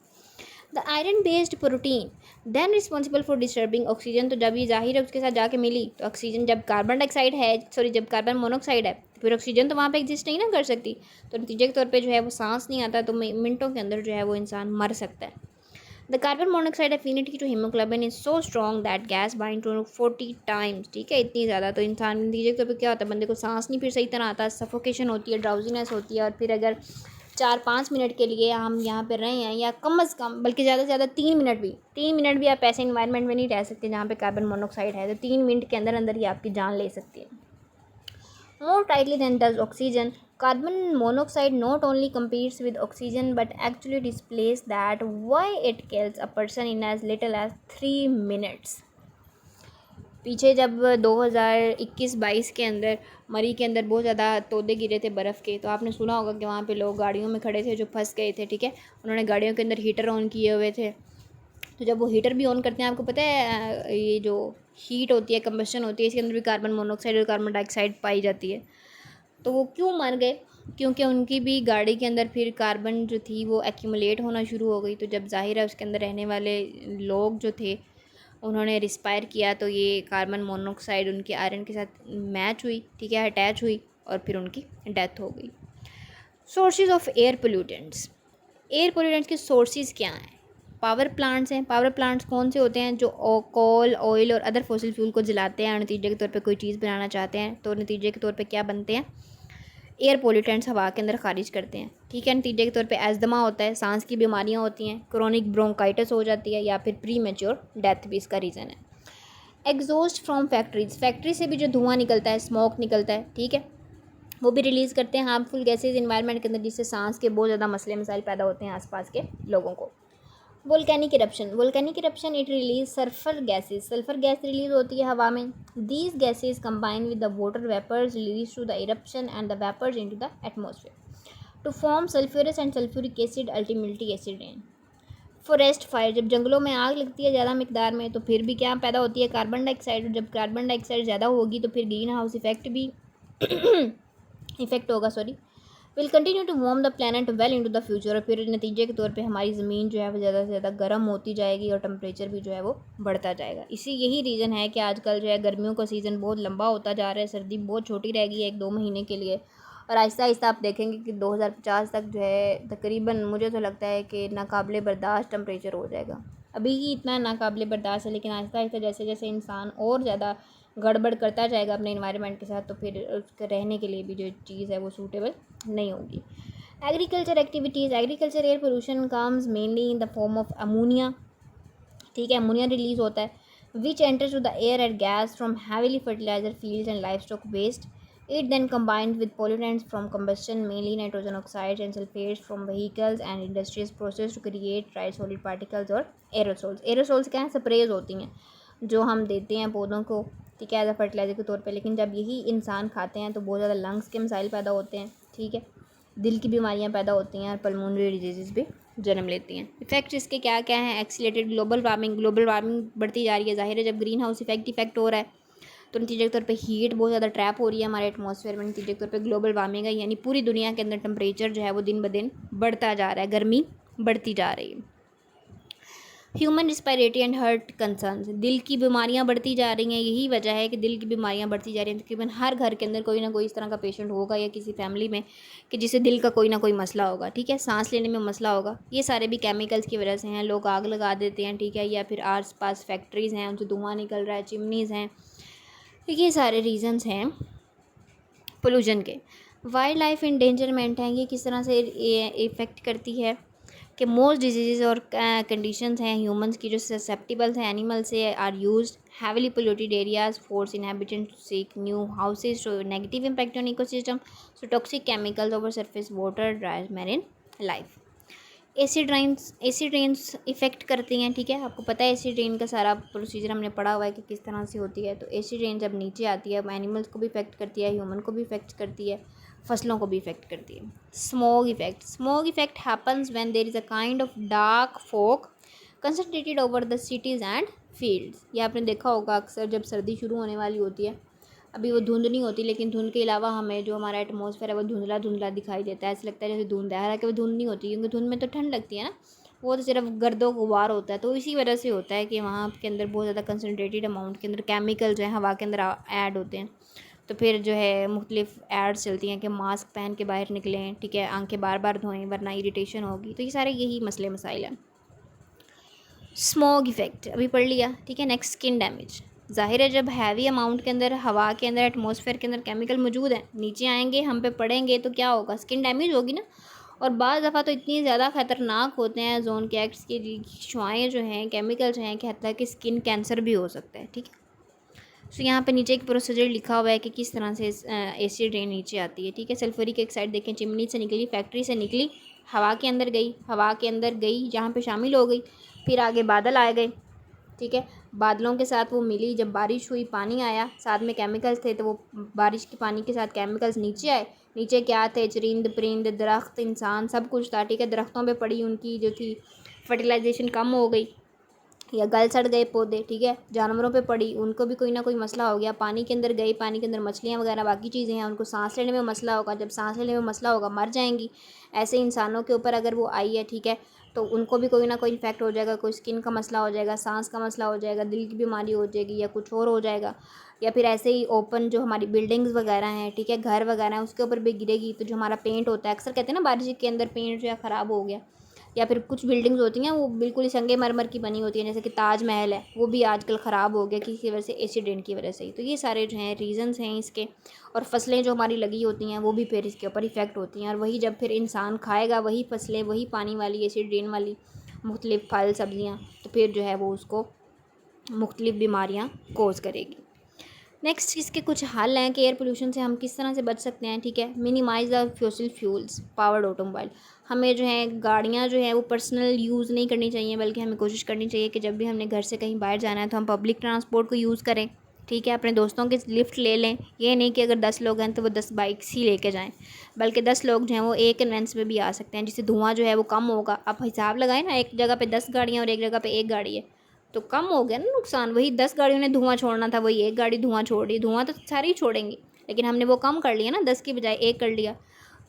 The iron based protein then responsible for disturbing oxygen, तो जब ये जाहिर है उसके साथ जाके मिली तो ऑक्सीजन, जब कार्बन डाइऑक्साइड है, सॉरी जब कार्बन मोनोऑक्साइड है, तो फिर ऑक्सीजन तो वहाँ पे एग्जिस्ट नहीं ना कर सकती, तो नतीजे के तौर पे जो है वो सांस नहीं आता, तो मिनटों के अंदर जो है वो इंसान मर सकता है। The carbon monoxide affinity to haemoglobin is so strong that gas bind to 40 times, ठीक है, इतनी ज़्यादा, तो इंसान नतीजे के तौर पर क्या होता है, बंदे को सांस नहीं फिर सही तरह आता, सफोकेशन होती है, ड्राउजीनेस होती है, और फिर अगर 4-5 मिनट के लिए हम यहाँ पे रहे हैं, या कम अज़ कम बल्कि ज़्यादा से ज़्यादा 3 मिनट भी आप ऐसे इन्वायरमेंट में नहीं रह सकते जहाँ पे कार्बन मोनोऑक्साइड है, तो 3 मिनट के अंदर अंदर ही आपकी जान ले सकती है। More tightly than does oxygen, carbon monoxide not only competes with oxygen but actually displays that why it kills a person in as little as 3 minutes. पीछे जब 2021-22 के अंदर मरी के अंदर बहुत ज़्यादा तोदे गिरे थे बर्फ़ के, तो आपने सुना होगा कि वहाँ पे लोग गाड़ियों में खड़े थे जो फंस गए थे, ठीक है, उन्होंने गाड़ियों के अंदर हीटर ऑन किए हुए थे, तो जब वो हीटर भी ऑन करते हैं, आपको पता है ये जो हीट होती है, कंबशन होती है, इसके अंदर भी कार्बन मोनोऑक्साइड और कार्बन डाइऑक्साइड पाई जाती है। तो वो क्यों मर गए, क्योंकि उनकी भी गाड़ी के अंदर फिर कार्बन जो थी वो एक्यूमुलेट होना शुरू हो गई, तो जब जाहिर है उसके अंदर रहने वाले लोग जो थे उन्होंने रिस्पायर किया, तो ये कार्बन मोनोऑक्साइड उनके आयरन के साथ मैच हुई, ठीक है, अटैच हुई, और फिर उनकी डेथ हो गई। Sources of air pollutants, air pollutants के सोर्सेज क्या हैं? पावर प्लांट्स हैं। पावर प्लांट्स कौन से होते हैं? जो कोल, ऑयल और अदर फॉसिल फ्यूल को जलाते हैं और नतीजे के तौर पे कोई चीज़ बनाना चाहते हैं, तो नतीजे के तौर पे क्या बनते हैं? एयर पोल्यूटेंट्स हवा के अंदर खारिज करते हैं, ठीक है। नतीजे के तौर पे एस्थमा होता है, सांस की बीमारियां होती हैं, क्रोनिक ब्रोंकाइटिस हो जाती है, या फिर प्री मैच्योर डेथ भी इसका रीज़न है। एग्जॉस्ट फ्रॉम फैक्ट्रीज, फैक्ट्री से भी जो धुआं निकलता है, स्मोक निकलता है, ठीक है, वो भी रिलीज़ करते हैं हार्मफुल गैसेज इन्वायरमेंट के अंदर, जिससे सांस के बहुत ज़्यादा मसले मसाइल पैदा होते हैं आसपास के लोगों को। Volcanic eruption, volcanic eruption it release sulphur gases, sulphur gas release होती है हवा में। These gases combine with the water vapours release to the eruption and the vapours into the atmosphere to form sulphurous and sulphuric acid, ultimately acid rain. Forest fire, जब जंगलों में आग लगती है ज़्यादा मिकदार में, तो फिर भी क्या पैदा होती है? कार्बन डाइऑक्साइड, और जब कार्बन डाइऑक्साइड ज़्यादा होगी तो फिर ग्रीन हाउस इफेक्ट भी इफेक्ट होगा, sorry, will continue to warm the planet well into the future, और फिर नतीजे के तौर पे हमारी ज़मीन जो है वो ज़्यादा से ज़्यादा गर्म होती जाएगी और टेम्परेचर भी जो है वो बढ़ता जाएगा। यही रीज़न है कि आजकल जो है गर्मियों का सीज़न बहुत लंबा होता जा रहा है, सर्दी बहुत छोटी रह गई है 1-2 महीने के लिए, और आहिस्ता आहिस्ता आप देखेंगे कि 2050 तक जो है तकरीबन, मुझे तो लगता है कि नाकाबिले बर्दाश्त टेम्परेचर हो जाएगा। अभी ही इतना नाकाबिले बर्दाश्त है, लेकिन आहिस्ता आहिस्ता जैसे जैसे इंसान और ज़्यादा गड़बड़ करता जाएगा अपने इन्वायरमेंट के साथ, तो फिर उसके रहने के लिए भी जो चीज़ है वो सूटेबल नहीं होगी। Agriculture activities, agriculture air pollution comes mainly in the form of ammonia, ठीक है, अमोनिया रिलीज होता है, which enters to the air at gas from heavily fertilizer fields and livestock waste. It then combined with pollutants from combustion, mainly nitrogen oxides and sulfates from vehicles and industries process to create dry solid particles और aerosols। aerosols क्या हैं? Sprays होती हैं जो हम देते हैं पौधों को, ठीक है, एज अ फर्टिलाइजर के तौर पे, लेकिन जब यही इंसान खाते हैं तो बहुत ज़्यादा लंग्स के मसाइल पैदा होते हैं, ठीक है, दिल की बीमारियां पैदा होती हैं और पल्मोनरी डिजीज़ भी जन्म लेती हैं। इफेक्ट्स इसके क्या क्या हैं? एक्सीलेटेड ग्लोबल वार्मिंग, ग्लोबल वार्मिंग बढ़ती जा रही है, जाहिर है जब ग्रीन हाउस इफेक्ट हो रहा है तो नतीजे के तौर पे हीट बहुत ज़्यादा ट्रैप हो रही है हमारे एटमॉस्फेयर में, नतीजे के तौर पे ग्लोबल वार्मिंग है, यानी पूरी दुनिया के अंदर टेम्परेचर जो है वो दिन ब दिन बढ़ता जा रहा है, गर्मी बढ़ती जा रही है। Human respiratory and heart concerns, दिल की बीमारियां बढ़ती जा रही हैं, यही वजह है कि दिल की बीमारियां बढ़ती जा रही हैं। तकरीबन हर घर के अंदर कोई ना कोई इस तरह का पेशेंट होगा या किसी फैमिली में कि जिसे दिल का कोई ना कोई मसला होगा, ठीक है, सांस लेने में मसला होगा। ये सारे भी केमिकल्स की वजह से हैं, लोग आग लगा देते हैं, ठीक है, या फिर आस पास फैक्ट्रीज़ हैं उनसे धुआं निकल रहा है, चिमनीज़ हैं, ये सारे रीजंस हैं पोल्यूशन के। वाइल्ड लाइफ इंडेंजरमेंट है, ये किस तरह से इफ़ेक्ट करती है कि मोस्ट डिजीज़ और कंडीशंस हैं ह्यूमंस की जो ससेप्टिबल्स हैं एनिमल से, are used heavily polluted areas force inhabitant to seek new houses, so negative impact on ecosystem, so toxic chemicals over surface water dries marine life. Acid rains effect करती हैं, ठीक है, आपको पता है एसिड रेन का सारा प्रोसीजर हमने पढ़ा हुआ है कि किस तरह से होती है। तो एसिड रेन जब नीचे आती है एनिमल्स को भी इफेक्ट करती है, ह्यूमन को भी इफेक्ट करती है, फसलों को भी इफ़ेक्ट करती है। Smog effect happens when there is a kind of dark fog concentrated over the cities and fields. ये आपने देखा होगा अक्सर जब सर्दी शुरू होने वाली होती है, अभी वो धुंध नहीं होती, लेकिन धुंध के अलावा हमें जो हमारा एटमॉस्फेयर है वो धुंधला धुंधला दिखाई देता है, ऐसा लगता है जैसे धुंध है, हालांकि वो धुंध नहीं होती, क्योंकि धुंध में तो ठंड लगती है ना, वो तो सिर्फ गर्दो गुबार होता है। तो इसी वजह से होता है कि वहाँ के अंदर बहुत ज़्यादा कंसनट्रेटेड अमाउंट के अंदर केमिकल जो है हवा के अंदर ऐड होते हैं। तो फिर जो है मुख्तलिफ एड्स चलती हैं कि मास्क पहन के बाहर निकलें, ठीक है, आंखें बार बार धोएं वरना इरिटेशन होगी। तो ये सारे यही मसले मसाइल हैं। स्मोग इफेक्ट अभी पढ़ लिया, ठीक है। Next, skin damage. ज़ाहिर है जब हैवी अमाउंट के अंदर हवा के अंदर एटमॉस्फेयर के अंदर केमिकल मौजूद हैं, नीचे आएंगे, हम पे पड़ेंगे, तो क्या होगा, स्किन डैमेज होगी ना। और बाज़ दफ़ा तो इतनी ज़्यादा ख़तरनाक होते हैं जोन के एक्ट्स की शुआएँ जो हैं, केमिकल जो हैं, कि हत्ता कि स्किन कैंसर भी हो सकता है, ठीक है। सो यहाँ पे नीचे एक प्रोसीजर लिखा हुआ है कि किस तरह से एसिड रेन नीचे आती है, ठीक है। सल्फरिक ऑक्साइड देखें, चिमनी से निकली, फैक्ट्री से निकली, हवा के अंदर गई जहाँ पे शामिल हो गई, फिर आगे बादल आ गए, ठीक है। बादलों के साथ वो मिली, जब बारिश हुई, पानी आया, साथ में केमिकल्स थे, तो वो बारिश के पानी के साथ केमिकल्स नीचे आए। नीचे क्या थे, चरिंद परिंद, दरख्त, इंसान, सब कुछ था, ठीक है। दरख्तों पे पड़ी, उनकी जो थी फर्टिलाइजेशन कम हो गई या गल सड़ गए पौधे, ठीक है। जानवरों पे पड़ी, उनको भी कोई ना कोई मसला हो गया। पानी के अंदर गई, पानी के अंदर मछलियाँ वगैरह बाकी चीज़ें हैं, उनको सांस लेने में मसला होगा, जब सांस लेने में मसला होगा मर जाएंगी। ऐसे इंसानों के ऊपर अगर वो आई है, ठीक है, तो उनको भी कोई ना कोई इन्फेक्ट हो जाएगा, कोई स्किन का मसला हो जाएगा, सांस का मसला हो जाएगा, दिल की बीमारी हो जाएगी या कुछ और हो जाएगा। या फिर ऐसे ही ओपन जो हमारी बिल्डिंग्स वगैरह हैं, ठीक है, घर वगैरह हैं, उसके ऊपर भी गिरेगी, तो जो हमारा पेंट होता है, अक्सर कहते हैं ना बारिश के अंदर पेंट जो है ख़राब हो गया, या फिर कुछ बिल्डिंग्स होती हैं वो बिल्कुल ही संगमरमर की बनी होती हैं, जैसे कि ताजमहल है, वो भी आजकल ख़राब हो गया किसी वजह से, एसिड रेन की वजह से ही। तो ये सारे जो हैं रीज़न्स हैं इसके। और फसलें जो हमारी लगी होती हैं वो भी फिर इसके ऊपर इफ़ेक्ट होती हैं, और वही जब फिर इंसान खाएगा वही फसलें, वही पानी वाली एसिड रेन वाली मुख्तलिफ फल सब्ज़ियाँ, तो फिर जो है वो उसको मुख्तलिफ बीमारियाँ कोज़ करेगी। नेक्स्ट, इसके कुछ हल हैं कि एयर पोल्यूशन से हम किस तरह से बच सकते हैं, ठीक है। Minimise the fossil fuels powered automobile. हमें जो है गाड़ियाँ जो है वो पर्सनल यूज़ नहीं करनी चाहिए, बल्कि हमें कोशिश करनी चाहिए कि जब भी हमने घर से कहीं बाहर जाना है तो हम पब्लिक ट्रांसपोर्ट को यूज़ करें, ठीक है। अपने दोस्तों के लिफ्ट ले लें, ये नहीं कि अगर 10 लोग हैं तो वो 10 बाइक्स ही लेके जाएं, बल्कि 10 लोग जो हैं वो एक कन्वेंस में भी आ सकते हैं, जिससे धुआं जो है वो कम होगा। आप हिसाब लगाएं ना, एक जगह पे 10 गाड़ियाँ और एक जगह पे एक गाड़ी है, तो कम हो गया ना नुकसान। वही 10 गाड़ियों ने धुआं छोड़ना था, वही एक गाड़ी धुआं छोड़ रही, धुआं तो सारी ही छोड़ेंगी, लेकिन हमने वो कम कर लिया ना, 10 की बजाय एक कर लिया।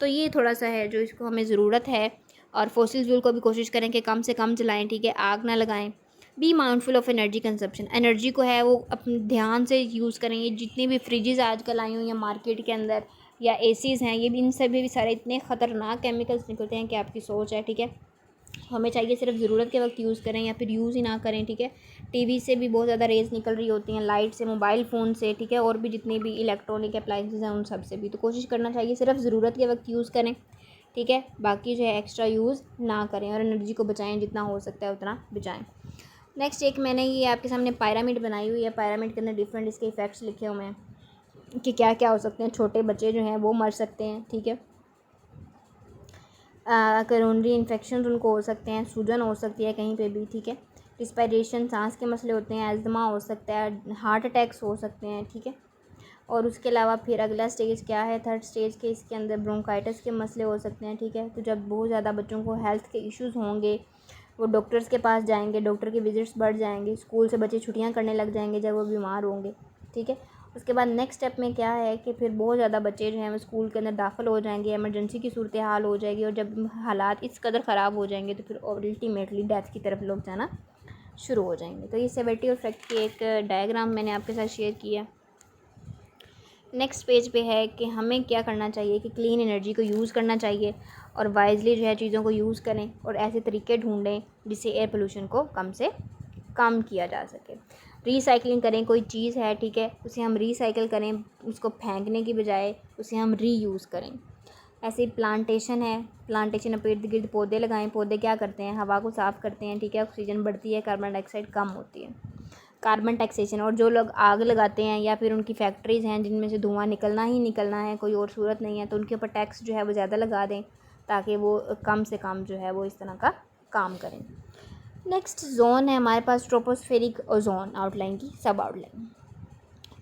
तो ये थोड़ा सा है जो इसको हमें ज़रूरत है। और फॉसिल फ्यूल को भी कोशिश करें कि कम से कम चलाएं, ठीक है, आग ना लगाएं। Be mindful of energy consumption. Energy को है वो अपने ध्यान से यूज़ करें। ये जितनी भी फ्रिजेज़ आजकल आई हुई हैं मार्केट के अंदर, या एसीज़ हैं, ये भी, इन सभी भी सारे इतने ख़तरनाक केमिकल्स निकलते हैं कि आपकी सोच है, ठीक है। हमें चाहिए सिर्फ ज़रूरत के वक्त यूज़ करें या फिर यूज़ ही ना करें, ठीक है। टीवी से भी बहुत ज़्यादा रेज़ निकल रही होती हैं, लाइट से, मोबाइल फ़ोन से, ठीक है, और भी जितनी भी इलेक्ट्रॉनिक अप्लाइंसेस हैं उन सब से भी। तो कोशिश करना चाहिए सिर्फ ज़रूरत के वक्त यूज़ करें, ठीक है, बाकी जो है एक्स्ट्रा यूज़ ना करें, और एनर्जी को बचाएं, जितना हो सकता है उतना बचाएं। नेक्स्ट, एक मैंने ये आपके सामने पिरामिड बनाई हुई है। पिरामिड के अंदर डिफरेंट इसके इफ़ेक्ट्स लिखे हुए हैं कि क्या क्या हो सकते हैं। छोटे बच्चे जो हैं वो मर सकते हैं, ठीक है। करोनरी इन्फेक्शन उनको हो सकते हैं, सूजन हो सकती है कहीं पे भी, ठीक है। रिस्पायरेशन, सांस के मसले होते हैं, एज़मा हो सकता है, हार्ट अटैक्स हो सकते हैं, ठीक है। और उसके अलावा फिर अगला स्टेज क्या है, थर्ड स्टेज के, इसके अंदर ब्रोंकाइटिस के मसले हो सकते हैं, ठीक है। तो जब बहुत ज़्यादा बच्चों को हेल्थ के इश्यूज़ होंगे, वो डॉक्टर्स के पास जाएंगे, डॉक्टर के विजिट्स बढ़ जाएंगे, स्कूल से बच्चे छुट्टियां करने लग जाएंगे जब वो बीमार होंगे, ठीक है। उसके बाद नेक्स्ट स्टेप में क्या है कि फिर बहुत ज़्यादा बच्चे जो हैं वो स्कूल के अंदर दाखिल हो जाएंगे, इमरजेंसी की सूरत हाल हो जाएगी, और जब हालात इस कदर ख़राब हो जाएंगे तो फिर अल्टीमेटली डेथ की तरफ लोग जाना शुरू हो जाएंगे। तो ये सेवेरिटी और इफेक्ट की एक डायग्राम मैंने आपके साथ शेयर किया। नेक्स्ट पेज पे है कि हमें क्या करना चाहिए कि क्लीन एनर्जी को यूज़ करना चाहिए, और वाइजली जो है चीज़ों को यूज़ करें, और ऐसे तरीके ढूंढें जिससे एयर पोल्यूशन को कम से कम किया जा सके। रीसाइकलिंग करें, कोई चीज़ है, ठीक है, उसे हम रीसाइकिल करें, उसको फेंकने की बजाय उसे हम रीयूज़ करें। ऐसे ही प्लांटेशन है, प्लांटेशन में इर्द गिर्द पौधे लगाएं। पौधे क्या करते हैं, हवा को साफ़ करते हैं, ठीक है, ऑक्सीजन बढ़ती है, कार्बन डाइऑक्साइड कम होती है। कार्बन टैक्सेशन, और जो लोग आग लगाते हैं या फिर उनकी फैक्ट्रीज़ हैं जिनमें से धुआं निकलना ही निकलना है, कोई और सूरत नहीं है, तो उनके ऊपर टैक्स जो है वो ज़्यादा लगा दें, ताकि वो कम से कम जो है वो इस तरह का काम करें। नेक्स्ट जोन है हमारे पास ट्रोपोस्फेरिक ओजोन, आउटलाइन की सब आउटलाइन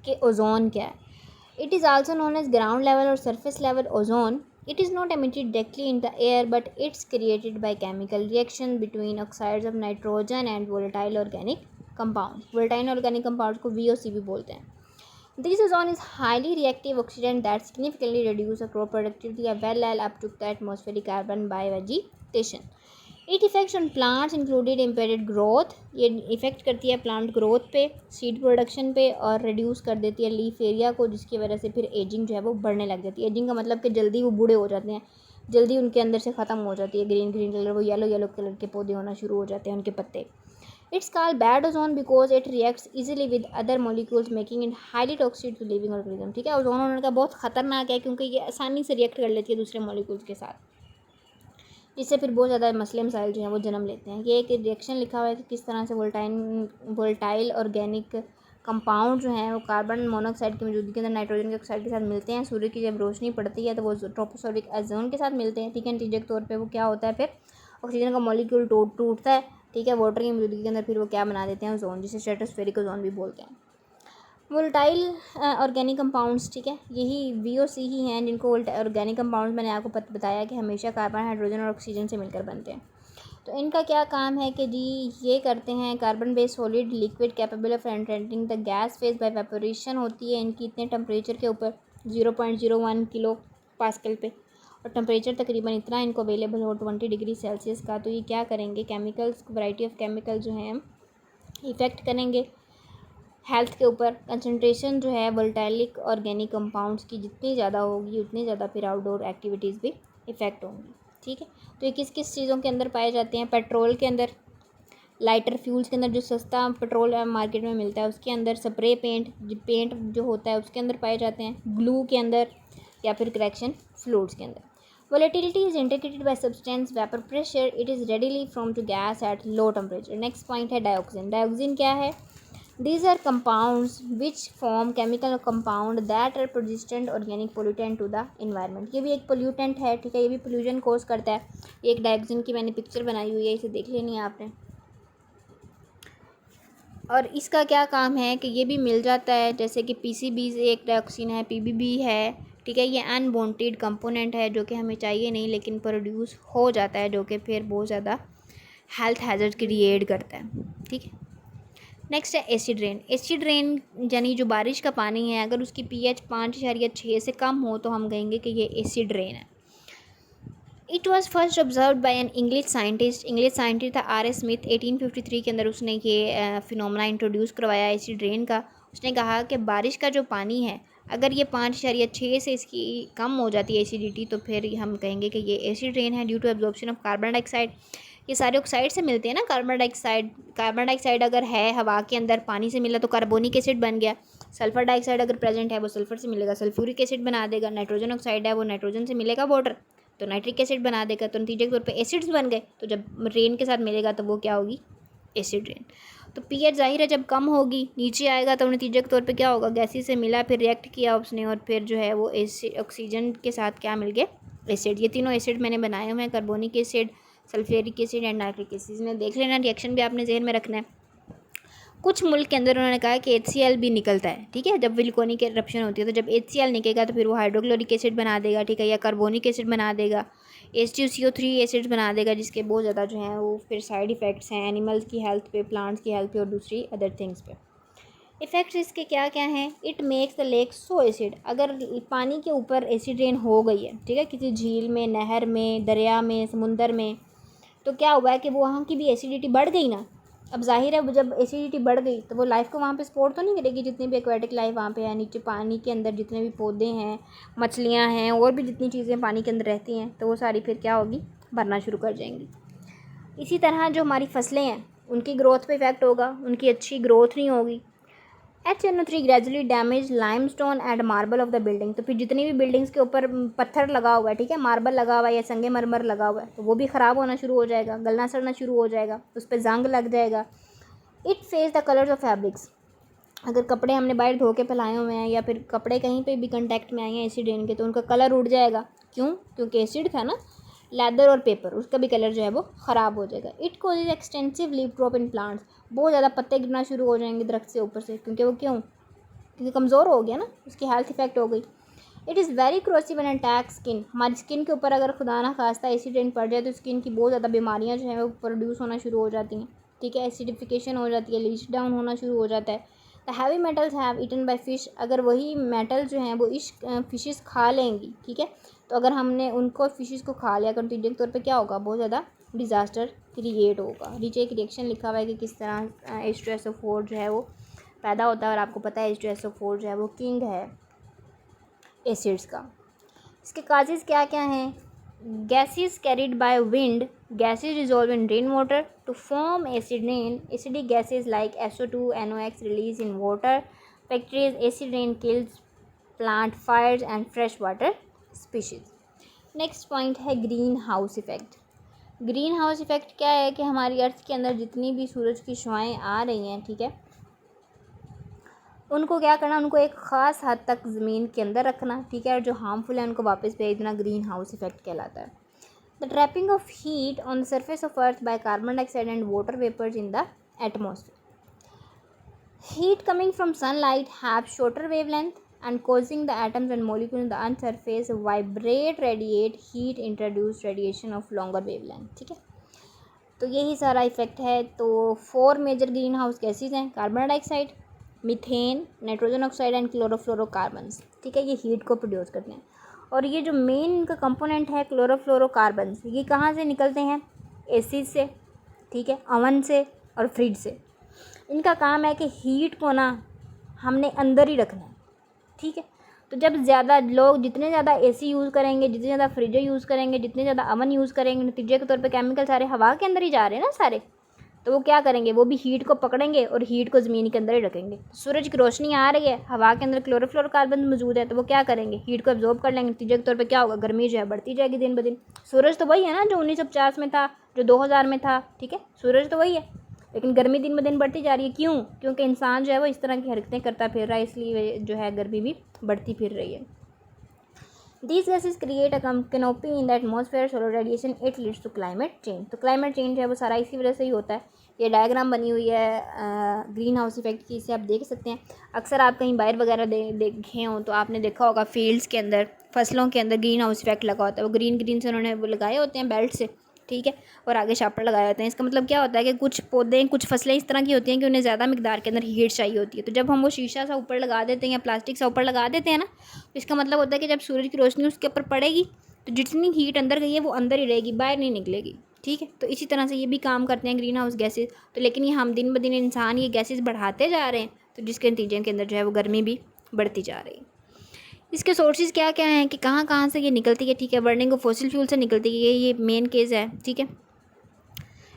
कि ओजोन क्या है। It is also known as ground level or surface level ozone. It is not emitted directly in the air, but it's created by chemical reaction between oxides of nitrogen and volatile organic compounds. Volatile organic compounds को VOC भी बोलते हैं. This ozone is highly reactive oxidant that significantly reduce the crop productivity as well as up to the atmospheric carbon by vegetation. It effects on plants included impeded growth. ये affect करती है plant growth पे, seed production पे, और reduce कर देती है leaf area को, जिसकी वजह से फिर एजिंग जो है वो बढ़ने लग जाती है. एजिंग का मतलब कि जल्दी वो बूढ़े हो जाते हैं, जल्दी उनके अंदर से ख़त्म हो जाती है ग्रीन ग्रीन कलर, वो येलो येलो कलर के पौधे होना शुरू हो जाते हैं उनके पत्ते. It's called bad ozone because it reacts easily with other molecules making it highly toxic to living organism. ठीक है, ओजोन उनका बहुत ख़तरनाक है क्योंकि ये आसानी से रिएक्ट कर लेती है दूसरे मॉलिक्यूल्स के साथ, जिससे फिर बहुत ज़्यादा मसले मसाइल जो हैं वो जन्म लेते हैं. ये एक रिएक्शन लिखा हुआ है कि किस तरह से वोल्टाइल ऑर्गेनिक कंपाउंड जो हैं वो कार्बन मोनोऑक्साइड की मौजूदगी के अंदर नाइट्रोजन के ऑक्साइड के साथ मिलते हैं. सूर्य की जब रोशनी पड़ती है तो वो ट्रोपोस्फेरिक ओजोन के साथ मिलते हैं. ठीक है, नतीजे के तौर पे वो क्या होता है, फिर ऑक्सीजन का मॉलिक्यूल टूटता है. ठीक है, वाटर की मौजूदगी के अंदर फिर वो क्या बना देते हैं, ओजोन, जिसे स्ट्रेटोस्फेरिक ओजोन भी बोलते हैं. वोल्टाइल ऑर्गेनिक कंपाउंड्स, ठीक है, यही VOC ही हैं जिनको ऑर्गेनिक कंपाउंड्स मैंने आपको बताया कि हमेशा कार्बन, हाइड्रोजन और ऑक्सीजन से मिलकर बनते हैं. तो इनका क्या काम है कि जी ये करते हैं carbon based solid liquid capable of entering the gas phase by evaporation होती है इनकी इतने टेम्परेचर के ऊपर 0.01 किलो पास्कल पे, और टेम्परेचर तकरीबन इतना इनको अवेलेबल हो 20 डिग्री सेल्सियस का. तो ये क्या करेंगे, केमिकल्स, वैरायटी ऑफ केमिकल जो हैं इफ़ेक्ट करेंगे हेल्थ के ऊपर. कंसनट्रेशन जो है वोल्टाइलिक ऑर्गेनिक कंपाउंड्स की जितनी ज़्यादा होगी उतनी ज़्यादा फिर आउटडोर एक्टिविटीज़ भी इफ़ेक्ट होंगी. ठीक है, तो ये किस किस चीज़ों के अंदर पाए जाते हैं, पेट्रोल के अंदर, लाइटर फ्यूल्स के अंदर, जो सस्ता पेट्रोल मार्केट में मिलता है उसके अंदर, स्प्रे पेंट जो होता है उसके अंदर पाए जाते हैं, ग्लू के अंदर, या फिर करेक्शन फ्लूइड्स के अंदर. Volatility is indicated by substance vapour pressure. It is readily from to gas at low temperature. Next point है डायोक्सिन. डायोक्सिन क्या है, these are compounds which form chemical compound that are persistent organic pollutant to the environment. ये भी एक pollutant है. ठीक है, ये भी pollution cause करता है. एक डायोक्सिन की मैंने पिक्चर बनाई हुई है, इसे देख लेनी है आपने. और इसका क्या काम है कि ये भी मिल जाता है, जैसे कि PCB एक डायोक्सिन है, PBB है. ठीक है, ये अनवांटेड कंपोनेंट है जो कि हमें चाहिए नहीं लेकिन प्रोड्यूस हो जाता है, जो कि फिर बहुत ज़्यादा हेल्थ हैजर्ड क्रिएट करता है. ठीक है, नेक्स्ट है एसिड रेन. एसिड रेन यानी जो बारिश का पानी है, अगर उसकी pH 5.6 से कम हो तो हम कहेंगे कि ये एसिड रेन है. It was first observe by an English scientist था R.S. स्मिथ. 1853 के अंदर उसने ये फिनोमेना इंट्रोड्यूस करवाया एसिड रेन का. उसने कहा कि बारिश का जो पानी है अगर ये 5.6 से इसकी कम हो जाती है एसिडिटी, तो फिर हम कहेंगे कि ये एसिड रेन है due to absorption of carbon dioxide. ये सारे ऑक्साइड से मिलते हैं ना, कार्बन डाइऑक्साइड अगर है हवा के अंदर, पानी से मिला तो कार्बोनिक एसिड बन गया. सल्फर डाइऑक्साइड अगर प्रेजेंट है वो सल्फर से मिलेगा, सल्फ्यूरिक एसिड बना देगा. नाइट्रोजन ऑक्साइड है वो नाइट्रोजन से मिलेगा वाटर, तो नाइट्रिक एसिड बना देगा. तो नतीजे के तौर पे एसिड्स बन गए. तो जब रेन के साथ मिलेगा तो वो क्या होगी, एसिड रेन. तो pH जाहिर है जब कम होगी नीचे आएगा तो नतीजे के तौर पे क्या होगा, गैसी से मिला, फिर रिएक्ट किया उसने, और फिर जो है वो एसिड ऑक्सीजन के साथ क्या मिल गए, एसिड. ये तीनों एसिड मैंने बनाए हुए हैं, carbonic acid, sulphuric acid and nitric acid. इसमें देख लेना, रिएक्शन भी आपने जहन में रखना है. कुछ मुल्क के अंदर उन्होंने कहा कि HCl भी निकलता है. ठीक है, जब विल्कोनिक एरप्शन होती है तो जब HCl निकलेगा तो फिर वो हाइड्रोक्लोरिक एसिड बना देगा. ठीक है, या कार्बोनिक एसिड बना देगा, H2CO3 एसिड बना देगा, जिसके बहुत ज़्यादा जो हैं वो फिर साइड इफ़ेक्ट्स हैं एनिमल्स की हेल्थ पे, प्लांट्स की हेल्थ पे और दूसरी अदर थिंग्स पे. इफ़ेक्ट्स इसके क्या क्या हैं, it makes the lake so acid. अगर पानी के ऊपर एसिड रेन हो गई है, ठीक है, किसी झील में, नहर में, दरिया में, समुंदर में, तो क्या हुआ है कि वो वहाँ की भी एसिडिटी बढ़ गई ना. अब जाहिर है जब एसिडिटी बढ़ गई तो वो लाइफ को वहाँ पे सपोर्ट तो नहीं करेगी, जितनी भी एक्वेटिक लाइफ वहाँ पे है, नीचे पानी के अंदर जितने भी पौधे हैं, मछलियाँ हैं, और भी जितनी चीज़ें पानी के अंदर रहती हैं, तो वो सारी फिर क्या होगी, मरना शुरू कर जाएंगी. इसी तरह जो हमारी फसलें हैं उनकी ग्रोथ पे इफेक्ट होगा, उनकी अच्छी ग्रोथ नहीं होगी. HNO3 gradually damage limestone and marble of the building. तो फिर जितनी भी बिल्डिंग्स के ऊपर पत्थर लगा हुआ है, ठीक है, मार्बल लगा हुआ है या संगे मरमर लगा हुआ है, तो वो भी ख़राब होना शुरू हो जाएगा, गलना सड़ना शुरू हो जाएगा, उस पर जंग लग जाएगा. It face the colours of fabrics. अगर कपड़े हमने बाहर धो के फैलाए हुए हैं या फिर कपड़े कहीं पे भी कंटेक्ट में आए हैं एसिड रेन के, तो उनका कलर उड़ जाएगा. क्यों, क्योंकि एसिड था ना. लेदर और पेपर, उसका भी कलर जो है वो ख़राब हो जाएगा. It causes extensive leaf drop in plants. बहुत ज़्यादा पत्ते गिरना शुरू हो जाएंगे दरख्त से ऊपर से, क्योंकि वो क्यों, क्योंकि कमज़ोर हो गया ना, उसकी हेल्थ इफेक्ट हो गई। It is very corrosive and attack skin. हमारी स्किन के ऊपर अगर खुदा ना खास्ता एसिड रेन पड़ जाए तो स्किन की बहुत ज़्यादा बीमारियां जो हैं वो प्रोड्यूस होना शुरू हो जाती हैं, ठीक है। एसिडिफिकेशन हो जाती है, लीच डाउन होना शुरू हो जाता है। The heavy metals have eaten by fish. अगर वही मेटल जो हैं वो इस फिशेस खा लेंगी, ठीक है, तो अगर हमने उनको फिशेस को खा लिया कंटीन्यू के तौर पे क्या होगा, बहुत ज़्यादा डिज़ास्टर क्रिएट होगा। नीचे एक रिएक्शन लिखा हुआ है कि किस तरह H2SO4 जो है वो पैदा होता है, और आपको पता है H2SO4 जो है वो किंग है एसिड्स का। इसके काजेज़ क्या क्या हैं? Gases carried by wind, gases dissolve in rain water to form acid rain. Acidic gases like SO2 NOx release in water. Factories, acid rain kills plant fires and fresh water species. Next point है green house effect. Green house effect क्या है कि हमारी अर्थ के अंदर जितनी भी सूरज की शुआएँ आ रही हैं, ठीक है, उनको क्या करना, उनको एक ख़ास हद तक ज़मीन के अंदर रखना, ठीक है, और जो हार्मफुल है उनको वापस भेज देना, ग्रीन हाउस इफेक्ट कहलाता है। The trapping of heat on the surface of earth by carbon dioxide and water vapours in the atmosphere. Heat coming from sunlight have shorter wavelength and causing the atoms and molecules on the earth surface vibrate, radiate heat, introduce radiation of longer wavelength, ठीक है। तो यही सारा effect है। तो 4 major green house gases हैं, carbon dioxide, methane, nitrogen oxide and chlorofluorocarbons, ठीक है, ये हीट को प्रोड्यूस करते हैं। और ये जो मेन इनका कंपोनेंट है क्लोरोफ्लोरोकार्बन्स, ये कहाँ से निकलते हैं? एसिड से, ठीक है, अवन से और फ्रिज से। इनका काम है कि हीट को ना हमने अंदर ही रखना है, ठीक है। तो जब ज़्यादा लोग जितने ज़्यादा एसी यूज़ करेंगे, जितने ज़्यादा फ्रिज यूज़ करेंगे, जितने ज़्यादा अवन यूज़ करेंगे, नतीजे के तौर पे केमिकल सारे हवा के अंदर ही जा रहे हैं ना सारे, तो वो क्या करेंगे, वो भी हीट को पकड़ेंगे और हीट को ज़मीन के अंदर ही रखेंगे। सूरज की रोशनी आ रही है, हवा के अंदर क्लोरोफ्लोरोकार्बन मौजूद है, तो वो क्या करेंगे, हीट को एब्जॉर्ब कर लेंगे। नतीजे के तौर पे क्या होगा, गर्मी जो है बढ़ती जाएगी दिन ब दिन। सूरज तो वही है ना जो 1950 में था, जो 2000 में था, ठीक है, सूरज तो वही है, लेकिन गर्मी दिन ब दिन बढ़ती जा रही है। क्यों? क्योंकि इंसान जो है वो इस तरह की हरकतें करता फिर रहा है, इसलिए जो है गर्मी भी बढ़ती फिर रही है। These gases create a canopy in the atmosphere, solar radiation, it leads to climate change। तो climate change है वो सारा इसी वजह से ही होता है। ये डायग्राम बनी हुई है ग्रीन हाउस इफेक्ट की, इसे आप देख सकते हैं। अक्सर आप कहीं बाहर वगैरह देखे हों तो आपने देखा होगा फील्ड्स के अंदर, फसलों के अंदर ग्रीन हाउस इफेक्ट लगा होता है। वो ग्रीन ग्रीन से उन्होंने वो लगाए होते हैं बेल्ट से, ठीक है, और आगे शापर लगाए होते हैं। इसका मतलब क्या होता है कि कुछ पौधे, कुछ फसलें इस तरह की होती हैं कि उन्हें ज़्यादा मिकदार के अंदर हीट चाहिए होती है। तो जब हम वो शीशा सा ऊपर लगा देते हैं या प्लास्टिक सा ऊपर लगा देते हैं ना, तो इसका मतलब होता है कि जब सूरज की रोशनी उसके ऊपर पड़ेगी तो जितनी हीट अंदर गई है वो अंदर ही रहेगी, बाहर नहीं निकलेगी, ठीक है। तो इसी तरह से ये भी काम करते हैं ग्रीन हाउस गैसेज। तो लेकिन ये हम दिन ब दिन इंसान ये गैसेज बढ़ाते जा रहे हैं, तो जिसके नतीजे के अंदर जो है वो गर्मी भी बढ़ती जा रही है। इसके सोर्सेज क्या क्या हैं कि कहाँ कहाँ से ये निकलती है, ठीक है। बर्निंग ऑफ फॉसिल फ्यूल से निकलती है, ये मेन केस है, ठीक है।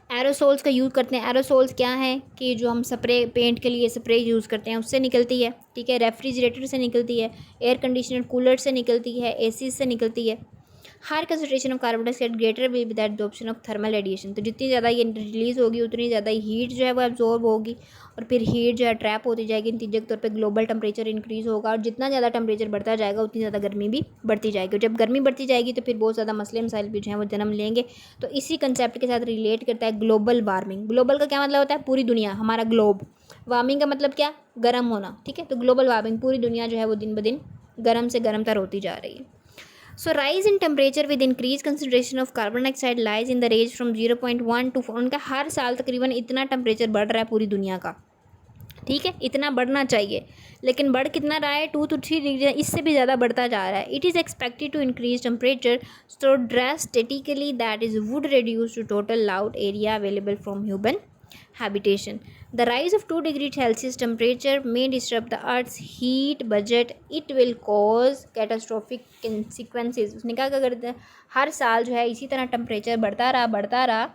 एरोसोल्स का यूज़ करते हैं। एरोसोल्स क्या है कि जो हम स्प्रे, पेंट के लिए स्प्रे यूज़ करते हैं उससे निकलती है, ठीक है। रेफ्रिजरेटर से निकलती है, एयर कंडीशनर कूलर से निकलती है, एसी से निकलती है। Higher concentration of carbon dioxide greater will be the absorption of thermal radiation. तो जितनी ज़्यादा ये रिलीज़ होगी उतनी ज़्यादा हीट जो है वो एब्जॉर्ब होगी और फिर हीट जो है ट्रैप होती जाएगी। नतीजे के तौर पे ग्लोबल टेम्परेचर इंक्रीज़ होगा और जितना ज़्यादा टेम्परेचर बढ़ता जाएगा उतनी ज़्यादा गर्मी भी बढ़ती जाएगी। और जब गर्मी बढ़ती जाएगी तो फिर बहुत ज़्यादा मसले मसाइल भी जो हैं वो जन्म लेंगे। तो इसी कंसेप्ट के साथ रिलेट करता है ग्लोबल वार्मिंग। ग्लोबल का क्या मतलब होता है? पूरी दुनिया, हमारा ग्लोब। वार्मिंग का मतलब क्या? गर्म होना, ठीक है। तो ग्लोबल वार्मिंग, पूरी दुनिया जो है वो दिन ब दिन गर्म से गर्मतर होती जा रही है। So rise in temperature with increased concentration of carbon dioxide lies in the range from 0.1 to 4। उनका हर साल तकरीबन इतना टेम्परेचर बढ़ रहा है पूरी दुनिया का, ठीक है, इतना बढ़ना चाहिए, लेकिन बढ़ कितना रहा है? 2 to 3 डिग्री, इससे भी ज़्यादा बढ़ता जा रहा है। It is expected to increase temperature so drastically that is would reduce to total loud area available from human habitation। The rise of 2 degree Celsius temperature may disrupt the Earth's heat budget। It will cause catastrophic consequences। उसने क्या करते हैं, हर साल जो है इसी तरह temperature बढ़ता रहा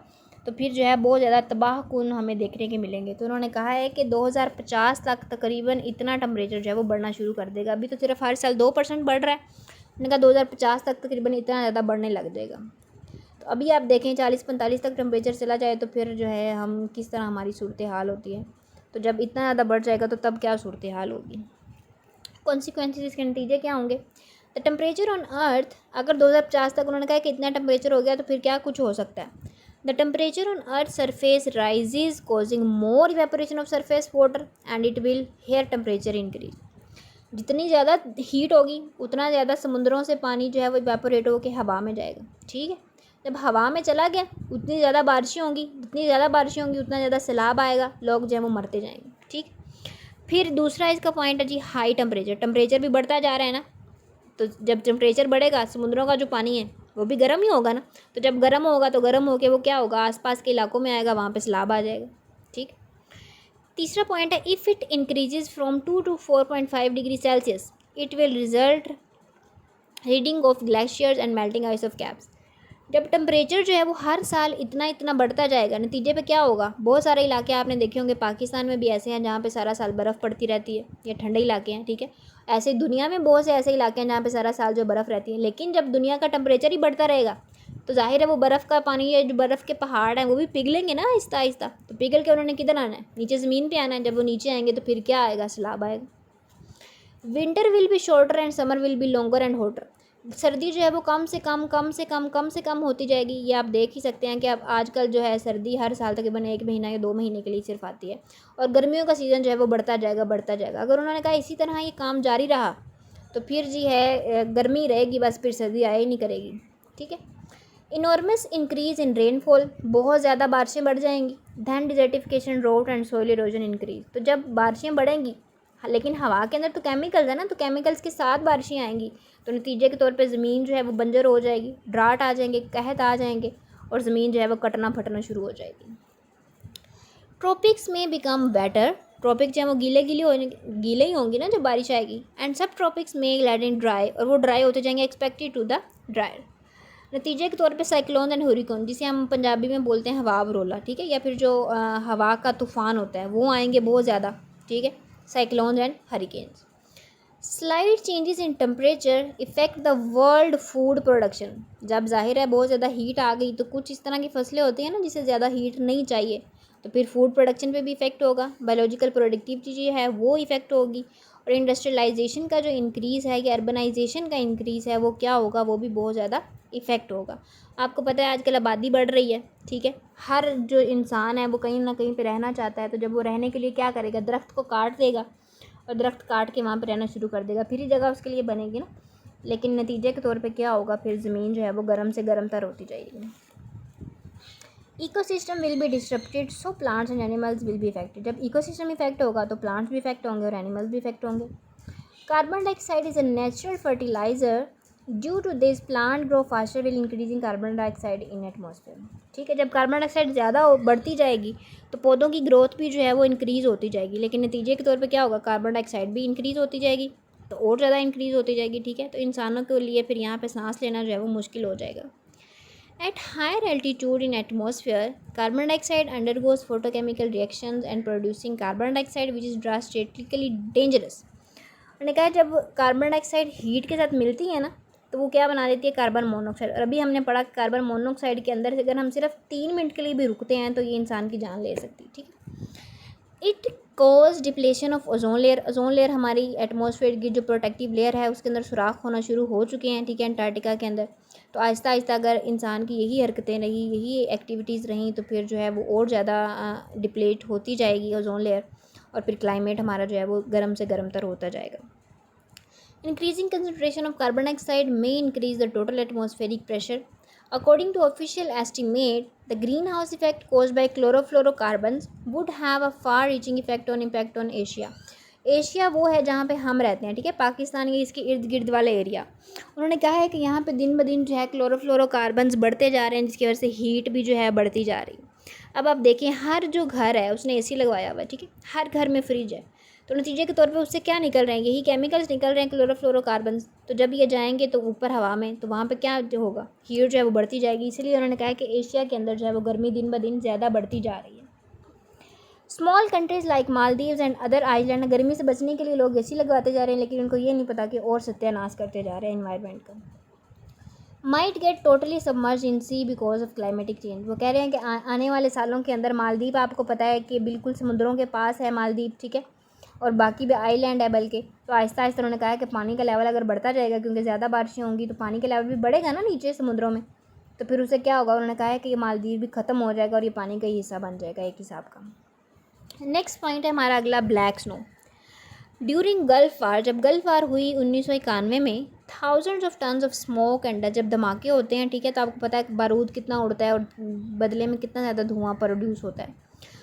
तो फिर जो है बहुत ज़्यादा तबाहकुन हमें देखने के मिलेंगे। तो उन्होंने कहा है कि 2050 तक तकरीबन इतना टेम्परेचर जो है वो बढ़ना शुरू कर देगा। अभी तो सिर्फ हर साल 2% बढ़ रहा है, उन्होंने कहा 2050 तक तकरीबन इतना ज़्यादा बढ़ने लग जाएगा। तो अभी आप देखें 40-45 तक टेम्परेचर चला जाए तो फिर जो है हम किस तरह हमारी सूरत हाल होती है। तो जब इतना ज़्यादा बढ़ जाएगा तो तब क्या सूरत हाल होगी, कॉन्सिक्वेंसेस, इसके नतीजे क्या होंगे। द टेम्परेचर ऑन अर्थ, अगर 2050 तक उन्होंने कहा कि इतना टेम्परेचर हो गया तो फिर क्या कुछ हो सकता है। The temperature on earth surface rises causing more evaporation of surface water and it will hair temperature increase. जितनी ज़्यादा हीट होगी उतना ज़्यादा समुद्रों से पानी जो है वो इवेपोरेट होकर हवा में जाएगा, ठीक है। जब हवा में चला गया उतनी ज़्यादा बारिशें होंगी, जितनी ज़्यादा बारिशें होंगी उतना ज़्यादा सैलाब आएगा, लोग जो है वो मरते जाएंगे, ठीक। फिर दूसरा इसका पॉइंट है जी हाई टेम्परेचर। टेम्परेचर भी बढ़ता जा रहा है ना, तो जब टेम्परेचर बढ़ेगा समुद्रों का जो पानी है वो भी गर्म ही होगा ना, तो जब गर्म होगा तो गर्म होके वो क्या होगा, आसपास के इलाकों में आएगा, वहाँ पे सैलाब आ जाएगा, ठीक। तीसरा पॉइंट है if it increases from 2 to 4.5 degree Celsius it will result reading of glaciers and melting ice of caps. जब टेम्परेचर जो है वो हर साल इतना इतना बढ़ता जाएगा, नतीजे पे क्या होगा, बहुत सारे इलाके आपने देखे होंगे, पाकिस्तान में भी ऐसे हैं जहाँ पे सारा साल बर्फ़ पड़ती रहती है, या ठंडे इलाके हैं, ठीक है। ऐसे दुनिया में बहुत से ऐसे इलाके हैं जहाँ पे सारा साल जो बर्फ़ रहती है, लेकिन जब दुनिया का टेम्परेचर ही बढ़ता रहेगा तो जाहिर है वो बर्फ़ का पानी या जो बर्फ़ के पहाड़ हैं वो भी पिघलेंगे ना आहिस्ता आहिस्ता, तो पिघल के उन्होंने किधर आना है, नीचे ज़मीन पे आना है। जब वो नीचे आएंगे तो फिर क्या आएगा, सैलाब आएगा। Winter will be shorter and summer will be longer and hotter. सर्दी जो है वो कम से कम होती जाएगी। ये आप देख ही सकते हैं कि अब आजकल जो है सर्दी हर साल तकरीबन 1 महीना या 2 महीने के लिए सिर्फ आती है, और गर्मियों का सीज़न जो है वो बढ़ता जाएगा। अगर उन्होंने कहा इसी तरह ये काम जारी रहा तो फिर जी है गर्मी रहेगी बस, फिर सर्दी आया ही नहीं करेगी, ठीक है। इनॉर्मस इंक्रीज इन रेनफॉल, बहुत ज़्यादा बारिशें बढ़ जाएंगी। Then desertification, rot and soil erosion increase. तो जब बारिशें बढ़ेंगी, लेकिन हवा के अंदर तो केमिकल्स है ना, तो केमिकल्स के साथ बारिशें आएंगी, तो नतीजे के तौर पे ज़मीन जो है वो बंजर हो जाएगी, ड्राट आ जाएंगे, कहत आ जाएंगे, और ज़मीन जो है वो कटना फटना शुरू हो जाएगी। ट्रॉपिक्स में बिकम वेटर, ट्रॉपिक जो है वो गीले ही होंगे ना जब बारिश आएगी। एंड सब ट्रॉपिक्स में लेट ड्राई, और वो ड्राई होते जाएंगे एक्सपेक्टेड टू द ड्रायर। नतीजे के तौर पे साइक्लोन एंड हूरिकेन, जिसे हम पंजाबी में बोलते हैं हवा बरोला, ठीक है, या फिर जो हवा का तूफ़ान होता है वो आएंगे बहुत ज़्यादा, ठीक है, cyclone and hurricanes. Slide changes in temperature effect the world food production. जब जाहिर है बहुत ज़्यादा हीट आ गई तो कुछ इस तरह की फसलें होती हैं ना जिसे ज़्यादा हीट नहीं चाहिए, तो फिर फूड प्रोडक्शन पे भी इफ़ेक्ट होगा, बायोलॉजिकल प्रोडक्टिविटी जो है वो इफ़ेक्ट होगी, और इंडस्ट्रियलाइजेशन का जो इंक्रीज़ है या अर्बनाइजेशन का इंक्रीज़ है वो क्या होगा, वो भी बहुत ज़्यादा इफ़ेक्ट होगा। आपको पता है आजकल आबादी बढ़ रही है, ठीक है, हर जो इंसान है वो कहीं ना कहीं पे रहना चाहता है, तो जब वो रहने के लिए क्या करेगा, दरख्त को काट देगा, और दरख्त काट के वहाँ पे रहना शुरू कर देगा, फिर ही जगह उसके लिए बनेगी ना। लेकिन नतीजे के तौर पे क्या होगा, फिर ज़मीन जो है वो गर्म से गर्म तर होती जाएगी। Ecosystem will be disturbed, so plants and animals will be affected. जब इकोसिस्टम इफेक्ट होगा तो प्लांट्स भी इफेक्ट होंगे और एनिमल्स भी इफेक्ट होंगे। Carbon dioxide is a natural fertilizer, due to this plant grow faster will increasing carbon dioxide in atmosphere. ठीक है, जब कार्बन डाइऑक्साइड ज़्यादा बढ़ती जाएगी तो पौधों की ग्रोथ भी जो है वो इंक्रीज़ होती जाएगी, लेकिन नतीजे के तौर पे क्या होगा, कार्बन डाइऑक्साइड भी इंक्रीज़ होती जाएगी, तो और ज़्यादा इंक्रीज़ होती जाएगी, ठीक है। तो इंसानों के लिए फिर यहाँ पे सांस लेना जो है वो मुश्किल हो जाएगा। At higher altitude in atmosphere, carbon dioxide undergoes photochemical reactions and producing carbon dioxide which is drastically dangerous। उन्होंने कहा जब कार्बन डाइऑक्साइड हीट के साथ मिलती है ना तो वो क्या बना देती है, कार्बन मोनोऑक्साइड। और अभी हमने पढ़ा कार्बन मोनोऑक्साइड के अंदर से अगर हम सिर्फ 3 मिनट के लिए भी रुकते हैं तो ये इंसान की जान ले सकती है, ठीक है। It cause depletion of ozone layer. Ozone layer हमारी एटमॉस्फेयर की जो प्रोटेक्टिव लेयर है उसके अंदर सुराख होना शुरू हो चुके हैं, ठीक है, अंटार्कटिका के अंदर। तो आहिस्ता आहिस्ता अगर इंसान की यही हरकतें रही, यही एक्टिविटीज़ रहीं, तो फिर जो है वो और ज़्यादा डिप्लेट होती जाएगी ओजोन लेयर, और फिर क्लाइमेट हमारा जो है वो गर्म से गर्म तर होता जाएगा। Increasing concentration of carbon dioxide may increase the total atmospheric pressure. According to official estimate, the greenhouse effect caused by chlorofluorocarbons would have a far-reaching impact on Asia. Asia वो है जहाँ पे हम रहते हैं, ठीक है, पाकिस्तान के इसके इर्द गिर्द वाला एरिया। उन्होंने कहा है कि यहाँ पे दिन ब दिन जो है क्लोरोफ्लोरोकार्बन्स बढ़ते जा रहे हैं, जिसकी वजह से हीट भी जो है बढ़ती जा रही है। अब आप देखें हर जो घर है उसने एसी लगवाया हुआ है, ठीक है, हर घर में फ्रिज है, तो नतीजे के तौर पे उससे क्या निकल रहे हैं, यही केमिकल्स निकल रहे हैं, क्लोरोफ्लोरोकार्बन्स। तो जब ये जाएंगे तो ऊपर हवा में, तो वहाँ पे क्या जो होगा, हीट जो है वो बढ़ती जाएगी। इसलिए उन्होंने कहा कि एशिया के अंदर जो है वो गर्मी दिन ब दिन ज़्यादा बढ़ती जा रही है। Small countries like Maldives and other island, गर्मी से बचने के लिए लोग एसी लगवाते जा रहे हैं, लेकिन उनको ये नहीं पता कि और सत्यानाश करते जा रहे हैं एनवायरनमेंट का। Might get totally submerge in sea because of climatic change. वो कह रहे हैं कि आने वाले सालों के अंदर मालदीव, आपको पता है कि बिल्कुल समुद्रों के पास है मालदीव, ठीक है, और बाकी भी आइलैंड है बल्कि। तो आहिस्ता आहिस्ता उन्होंने कहा है कि पानी का लेवल अगर बढ़ता जाएगा, क्योंकि ज़्यादा बारिशें होंगी तो पानी का लेवल भी बढ़ेगा ना नीचे समुद्रों में, तो फिर उससे क्या होगा, उन्होंने कहा है कि ये मालदीव भी ख़त्म हो जाएगा और ये पानी का ही हिस्सा बन जाएगा एक हिसाब का। नेक्स्ट पॉइंट है हमारा अगला, ब्लैक स्नो। ड्यूरिंग गल्फ वार, जब गल्फ वार हुई 1991 में, thousands of tons of smoke and dust, जब धमाके होते हैं ठीक है, तो आपको पता है बारूद कितना उड़ता है और बदले में कितना ज़्यादा धुआं प्रोड्यूस होता है।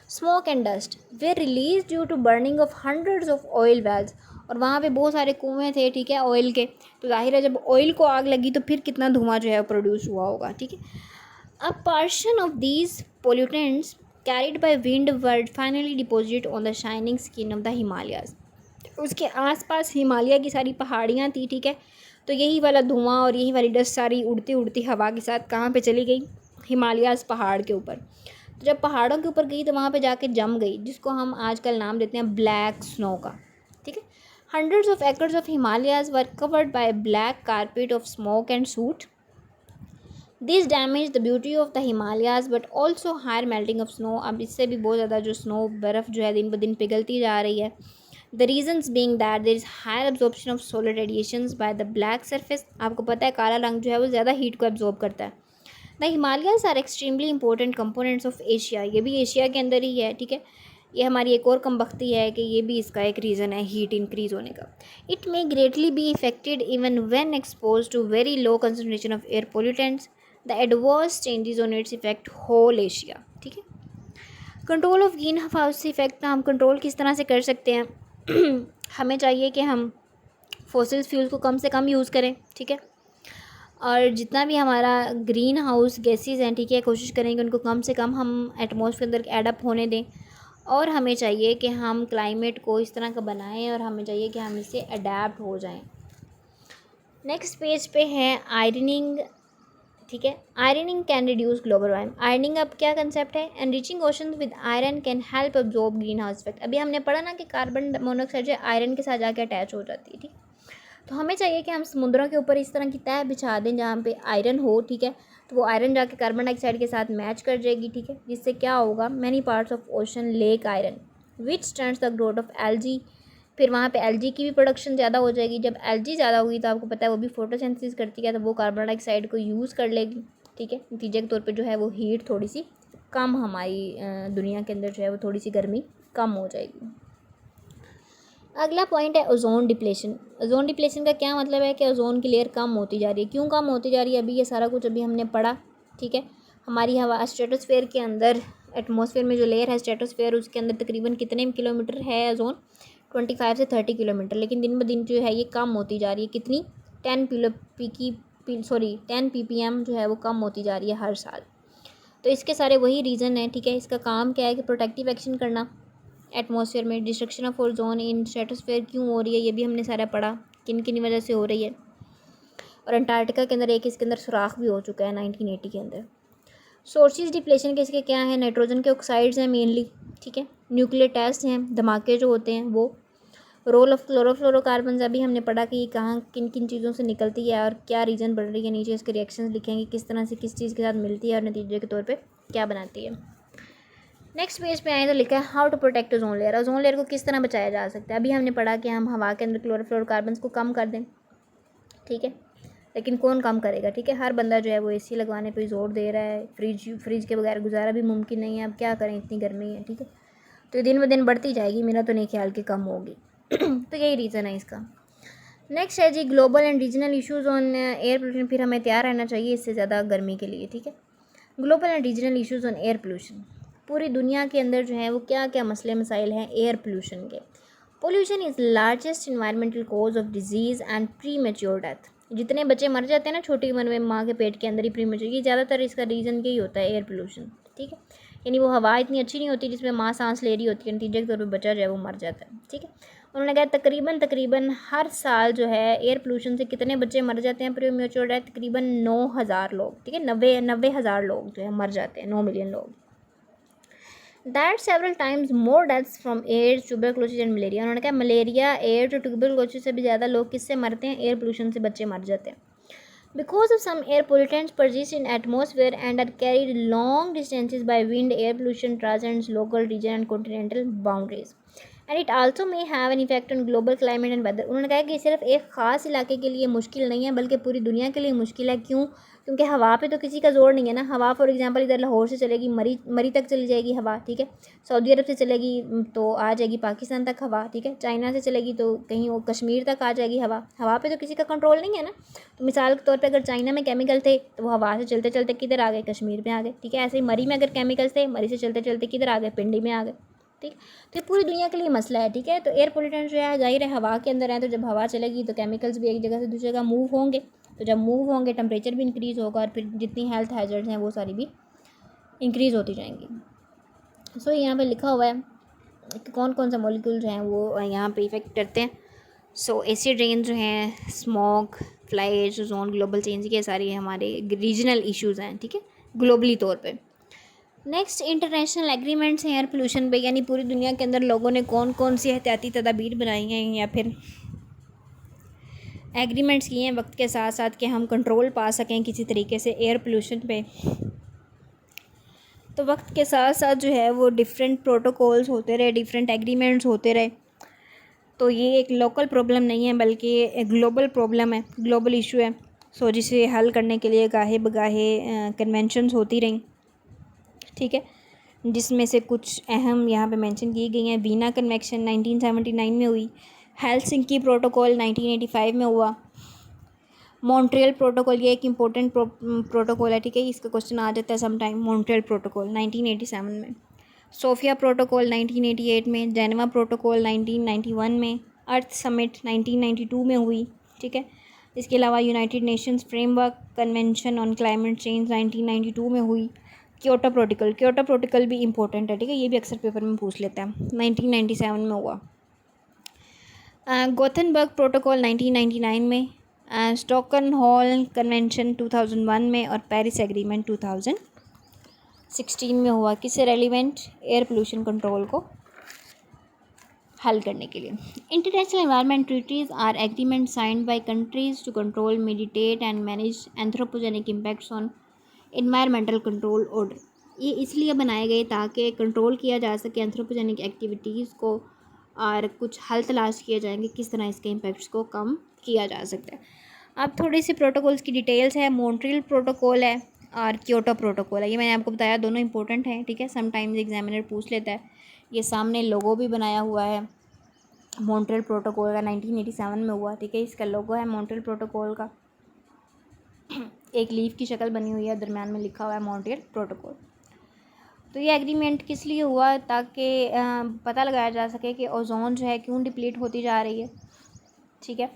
Smoke and dust were release due to burning of hundreds of oil wells, और वहाँ पे बहुत सारे कुएँ थे ठीक है ऑयल के, तो जाहिर है जब ऑयल को आग लगी तो फिर कितना धुआं जो है प्रोड्यूस हुआ होगा ठीक है। अ portion of these pollutants carried by wind were finally deposited on the shining skin of the Himalayas. उसके आसपास हिमालय की सारी पहाड़ियाँ थी ठीक है, तो यही वाला धुआं और यही वाली डस्ट सारी उड़ती उड़ती हवा के साथ कहाँ पे चली गई, हिमालयाज़ पहाड़ के ऊपर। तो जब पहाड़ों के ऊपर गई तो वहाँ पे जाके जम गई, जिसको हम आजकल नाम देते हैं ब्लैक स्नो का ठीक है। Hundreds of acres of Himalayas were covered by black carpet of smoke and soot. This damage the beauty of the Himalayas but also higher melting of snow. अब इससे भी बहुत ज़्यादा जो स्नो बर्फ़ जो है दिन ब दिन पिघलती जा रही है। The reasons being that there is higher absorption of solar radiations by the black surface. आपको पता है काला रंग जो है वो ज़्यादा हीट को एब्जॉर्ब करता है। The Himalayas are extremely important components of Asia, ये भी एशिया के अंदर ही है ठीक है। ये हमारी एक और कमबख्ती है कि ये भी इसका एक रीज़न है हीट इंक्रीज़ होने का। It may greatly be affected even when expose to very low concentration of air pollutants. The adverse changes on its effect whole Asia ठीक है। Control of green house effect हम control किस तरह से कर सकते हैं हमें चाहिए कि हम फॉसिल फ्यूल्स को कम से कम यूज़ करें ठीक है, और जितना भी हमारा ग्रीन हाउस गैसेज हैं ठीक है, कोशिश करेंगे उनको कम से कम हम एटमॉस्फेयर के अंदर एडअप होने दें। और हमें चाहिए कि हम क्लाइमेट को इस तरह का बनाएं और हमें चाहिए कि हम इससे अडेप्ट हो जाएं। नेक्स्ट पेज पे है आयरनिंग ठीक है। Ironing can reduce global warming. Ironing अब क्या कंसेप्ट है, enriching ocean with iron can help absorb green house effect. अभी हमने पढ़ा ना कि कार्बन मोनोऑक्साइड जो आयरन के साथ जाके अटैच हो जाती है ठीक। तो हमें चाहिए कि हम समुद्रों के ऊपर इस तरह की तह बिछा दें जहाँ पे आयरन हो ठीक है, तो वो आयरन जाके कार्बन डाइऑक्साइड के साथ मैच कर जाएगी ठीक है, जिससे क्या होगा many parts of ocean lake iron which Sterns the growth of algae. फिर वहाँ पे एलजी की भी प्रोडक्शन ज़्यादा हो जाएगी। जब एलजी ज़्यादा होगी तो आपको पता है वो भी फोटोसिंथेसिस करती है, तो वो कार्बन डाइऑक्साइड को यूज़ कर लेगी ठीक है। नतीजे के तौर पे जो है वो हीट थोड़ी सी कम हमारी दुनिया के अंदर जो है वो थोड़ी सी गर्मी कम हो जाएगी। अगला पॉइंट है ओजोन डिप्लेशन। ओजोन डिप्लेशन का क्या मतलब है कि ओजोन की लेयर कम होती जा रही है। क्यों कम होती जा रही है, अभी ये सारा कुछ अभी हमने पढ़ा ठीक है। हमारी हवा स्ट्रेटोस्फेयर के अंदर, एटमॉस्फेयर में जो लेयर है स्ट्रेटोस्फेयर, उसके अंदर तकरीबन कितने किलोमीटर है ओजोन, 25 से 30 किलोमीटर। लेकिन दिन ब दिन जो है ये कम होती जा रही है, कितनी 10 ppm जो है वो कम होती जा रही है हर साल। तो इसके सारे वही रीज़न है ठीक है। इसका काम क्या है कि प्रोटेक्टिव एक्शन करना एटमॉस्फेयर में। Destruction of ozone in stratosphere क्यों हो रही है ये भी हमने सारा पढ़ा, किन किन वजह से हो रही है। और अंटार्कटिका के अंदर एक इसके अंदर सुराख भी हो चुका है 1980 के अंदर। सोर्सेज डिप्लेशन के इसके क्या है, नाइट्रोजन के ऑक्साइड्स हैं मेनली ठीक है, न्यूक्लियर टेस्ट हैं, धमाके जो होते हैं वो। रोल ऑफ क्लोरोफ्लोरोकार्बन अभी हमने पढ़ा कि कहाँ किन किन चीज़ों से निकलती है और क्या रीज़न बढ़ रही है, नीचे इसके रिएक्शंस लिखेंगे किस तरह से किस चीज़ के साथ मिलती है और नतीजे के तौर पे क्या बनाती है। नेक्स्ट पेज पे आए तो लिखा है how to protect ozone layer. Ozone layer को किस तरह बचाया जा सकता है। अभी हमने पढ़ा कि हम हवा के अंदर क्लोरोफ्लोरोकार्बन को कम कर दें ठीक है, लेकिन कौन कम करेगा ठीक है। हर बंदा जो है वो एसी लगवाने पे जोर दे रहा है, फ्रिज के बगैर गुजारा भी मुमकिन नहीं है। अब क्या करें, इतनी गर्मी है ठीक है, तो दिन ब दिन बढ़ती जाएगी, मेरा तो नहीं ख्याल कि कम होगी तो यही रीज़न है इसका। नेक्स्ट है जी global and regional issues on air pollution. फिर हमें तैयार रहना चाहिए इससे ज़्यादा गर्मी के लिए ठीक है। Global and regional issues on air pollution, पूरी दुनिया के अंदर जो है वो क्या क्या मसले मसाइल हैं एयर पोल्यूशन के। Pollution is largest environmental cause of disease and premature death. जितने बच्चे मर जाते हैं ना छोटी उम्र में माँ के पेट के अंदर ही प्री मेच्योर, ये ज़्यादातर इसका रीज़न यही होता है एयर पोल्यूशन ठीक है। यानी वो हवा इतनी अच्छी नहीं होती जिसमें माँ सांस ले रही होती है, नतीजे के तौर पर बच्चा जो है वो मर जाता है ठीक है। उन्होंने कहा तकरीबन हर साल जो है एयर पोल्यूशन से कितने बच्चे मर जाते हैं प्री मेच्योर डेथ, तकरीबन 9,000 लोग ठीक है। 90,000 लोग जो है मर जाते हैं, 9 मिलियन लोग। That several times more deaths from AIDS tuberculosis and malaria. उन्होंने कहा मलेरिया एड्स और ट्यूबरकुलोसिस से भी ज़्यादा लोग किससे मरते हैं, एयर पोल्यूशन से बच्चे मर जाते हैं। Because of some air pollutants persist in atmosphere and are carried long distances by wind, air pollution transcends local region and continental boundaries. And it also may have an effect on global climate and weather. उन्होंने कहा कि सिर्फ एक ख़ास इलाके के लिए मुश्किल नहीं है बल्कि पूरी दुनिया के लिए मुश्किल है। क्यों? क्योंकि हवा पे तो किसी का जोर नहीं है ना। हवा फॉर एग्जांपल इधर लाहौर से चलेगी मरी मरी तक चली जाएगी हवा, ठीक है। सऊदी अरब से चलेगी तो आ जाएगी पाकिस्तान तक हवा, ठीक है। चाइना से चलेगी तो कहीं वो कश्मीर तक आ जाएगी हवा। हवा पे तो किसी का कंट्रोल नहीं है ना। तो मिसाल के तौर पे अगर चाइना में केमिकल थे तो वो हवा से चलते चलते किधर आ गए? कश्मीर में आ गए, ठीक है। ऐसे ही मरी में अगर केमिकल्स थे, मरी से चलते चलते किधर आ गए? पिंडी में आ गए, ठीक। तो ये पूरी दुनिया के लिए मसला है, ठीक है। तो एयर पोल्यूटेंट जो है जाहिर है हवा के अंदर है, तो जब हवा चलेगी तो केमिकल्स भी एक जगह से दूसरी जगह मूव होंगे। तो जब मूव होंगे टेम्परेचर भी इंक्रीज़ होगा और फिर जितनी हेल्थ हैजर्ड्स हैं वो सारी भी इंक्रीज़ होती जाएंगी। सो यहाँ पे लिखा हुआ है कि कौन कौन सा मॉलिक्यूल जो हैं वो यहाँ पे इफ़ेक्ट करते हैं। सो एसिड रेन जो हैं, smog, flies, ozone, global change, ये सारी हमारे रीजनल इश्यूज़ हैं, ठीक है, ग्लोबली तौर पे। नेक्स्ट इंटरनेशनल एग्रीमेंट्स हैं एयर पोल्यूशन पे, यानी पूरी दुनिया के अंदर लोगों ने कौन कौन सी एहतियाती तदाबीर बनाई हैं या फिर एग्रीमेंट्स किए हैं वक्त के साथ साथ कि हम कंट्रोल पा सकें किसी तरीके से एयर पोल्यूशन पे। तो वक्त के साथ साथ जो है वो डिफरेंट प्रोटोकॉल्स होते रहे, डिफरेंट एग्रीमेंट्स होते रहे। तो ये एक लोकल प्रॉब्लम नहीं है बल्कि एक ग्लोबल प्रॉब्लम है, ग्लोबल इशू है। सो जिसे हल करने के लिए गाहे बगाहे कन्वेंशंस होती रहीं, ठीक है, जिसमें से कुछ अहम यहाँ पे मेंशन की गई हैं। वीना कन्वेंशन 1979 में हुई। हेलसिंकी प्रोटोकॉल 1985 में हुआ। मॉन्ट्रियल प्रोटोकॉल, ये एक इम्पोर्टेंट प्रोटोकॉल है, ठीक है, इसका क्वेश्चन आ जाता है समटाइम। मॉन्ट्रियल प्रोटोकॉल 1987 में। सोफिया प्रोटोकॉल 1988 में। जेनेवा प्रोटोकॉल 1991 में। अर्थ समिट 1992 में हुई, ठीक है। इसके अलावा United Nations framework convention on climate change 1992 में हुई। क्योटो प्रोटोकॉल भी इंपॉर्टेंट है, ठीक है, ये भी अक्सर पेपर में पूछ लेता है, 1997 में हुआ। गोथनबर्ग प्रोटोकॉल 1999 में। स्टॉकहोल्म कन्वेंशन 2001 में। और पेरिस एग्रीमेंट 2016 में हुआ। किससे रेलिवेंट? एयर पोल्यूशन कंट्रोल को हल करने के लिए। International environment treaties are agreement signed by countries to control, meditate and manage anthropogenic impacts on environmental control order. ये इसलिए बनाए गए ताकि कंट्रोल किया जा सके एंथ्रोपोजेनिक एक्टिविटीज़ को और कुछ हल तलाश किए जाएंगे किस तरह इसके इम्पैक्ट्स को कम किया जा सकता है। अब थोड़ी सी प्रोटोकॉल्स की डिटेल्स है। मॉन्ट्रियल प्रोटोकॉल है और क्योटो प्रोटोकॉल है। ये मैंने आपको बताया दोनों इंपॉर्टेंट हैं, ठीक है, समटाइम्स एग्जामिनर पूछ लेता है। ये सामने लोगो भी बनाया हुआ है मॉन्ट्रियल प्रोटोकॉल का, 1987 में हुआ, ठीक है। इसका लोगो है मॉन्ट्रियल प्रोटोकॉल का, एक लीफ की शक्ल बनी हुई है, दरम्यान में लिखा हुआ है मॉन्ट्रियल प्रोटोकॉल। तो ये एग्रीमेंट किस लिए हुआ? ताकि पता लगाया जा सके कि ओजोन जो है क्यों डिप्लीट होती जा रही है, ठीक है,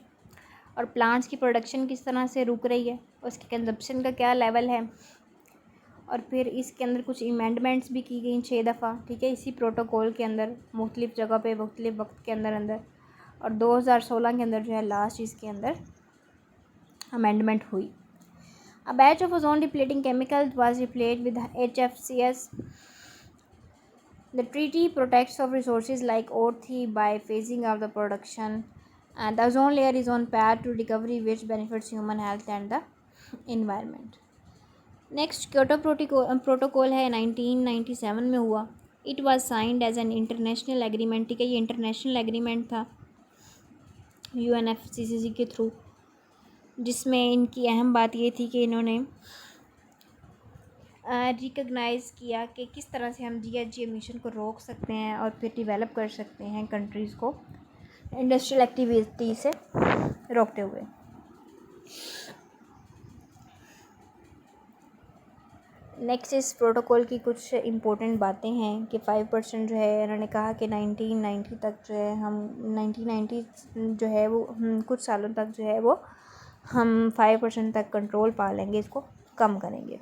और प्लांट्स की प्रोडक्शन किस तरह से रुक रही है, उसके कंजप्शन का क्या लेवल है। और फिर इसके अंदर कुछ अमेंडमेंट्स भी की गई 6 दफ़ा, ठीक है, इसी प्रोटोकॉल के अंदर मुख्तलिफ़ जगह पे मुख्तलिफ़ वक्त के अंदर। और 2016 के अंदर जो है लास्ट इसके अंदर अमेंडमेंट हुई। A batch of ozone depleting chemicals was replaced with HFCs. The treaty protects of resources like O3 by phasing out the production, and the ozone layer is on path to recovery, which benefits human health and the environment. Next, Kyoto Protocol है 1997 में हुआ. It was signed as an international agreement, ठीक है, ये international agreement था UNFCCC के through, जिसमें इनकी अहम बात ये थी कि इन्होंने रिकग्नाइज़ किया कि किस तरह से हम GHG एमिशन को रोक सकते हैं और फिर डेवलप कर सकते हैं कंट्रीज़ को इंडस्ट्रियल एक्टिविटी से रोकते हुए। नेक्स्ट इस प्रोटोकॉल की कुछ इम्पोर्टेंट बातें हैं कि 5% जो है इन्होंने कहा कि 1990 तक जो है हम 1990 जो है वो कुछ सालों तक जो है वो हम 5% तक कंट्रोल पा लेंगे, इसको कम करेंगे।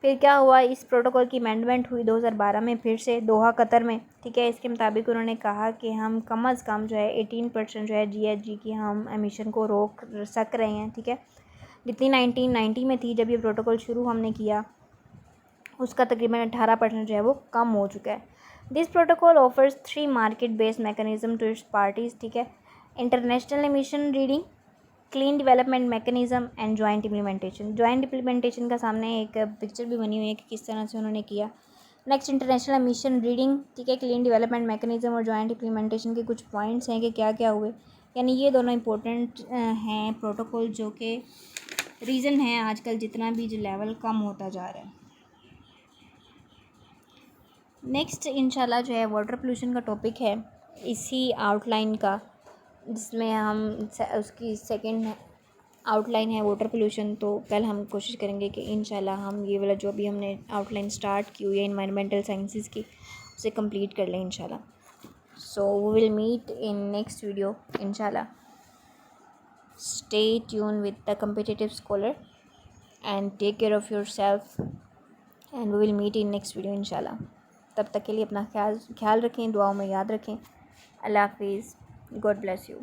फिर क्या हुआ? इस प्रोटोकॉल की अमेंडमेंट हुई 2012 में फिर से दोहा कतर में, ठीक है। इसके मुताबिक उन्होंने कहा कि हम कम अज़ कम जो है 18% जो है GHG की हम एमिशन को रोक सक रहे हैं, ठीक है, जितनी 1990 में थी जब ये प्रोटोकॉल शुरू हमने किया उसका तकरीबन 18% जो है वो कम हो चुका है। This protocol offers 3 market based mechanism to its parties, ठीक है, international emission reading, clean development mechanism and joint implementation. Joint implementation का सामने एक पिक्चर भी बनी हुई है कि किस तरह से उन्होंने किया। नेक्स्ट इंटरनेशनल मिशन रीडिंग, ठीक है, क्लीन डेवलपमेंट मैकेनिज्म और जॉइंट इम्प्लीमेंटेशन के कुछ पॉइंट्स हैं कि क्या क्या हुए, यानी ये दोनों इंपॉर्टेंट हैं प्रोटोकॉल, जो कि रीज़न है आजकल जितना भी जो लेवल कम होता जा रहा है। नेक्स्ट इंशाल्लाह जो है वाटर पोल्यूशन का टॉपिक है इसी आउटलाइन का, जिसमें हम उसकी सेकंड आउटलाइन है वाटर पोल्यूशन। तो कल हम कोशिश करेंगे कि इंशाल्लाह हम ये वाला जो भी हमने आउटलाइन स्टार्ट की हुई है एनवायरमेंटल साइंसेस की उसे कंप्लीट कर लें इंशाल्लाह। So we will meet in next video इंशाल्लाह। Stay tune with the competitive scholar and take care of yourself and we will meet in next video इंशाल्लाह। तब तक के लिए अपना ख्याल रखें, दुआओं में याद रखें। अल्लाह हाफिज़, गॉड ब्लेस यू।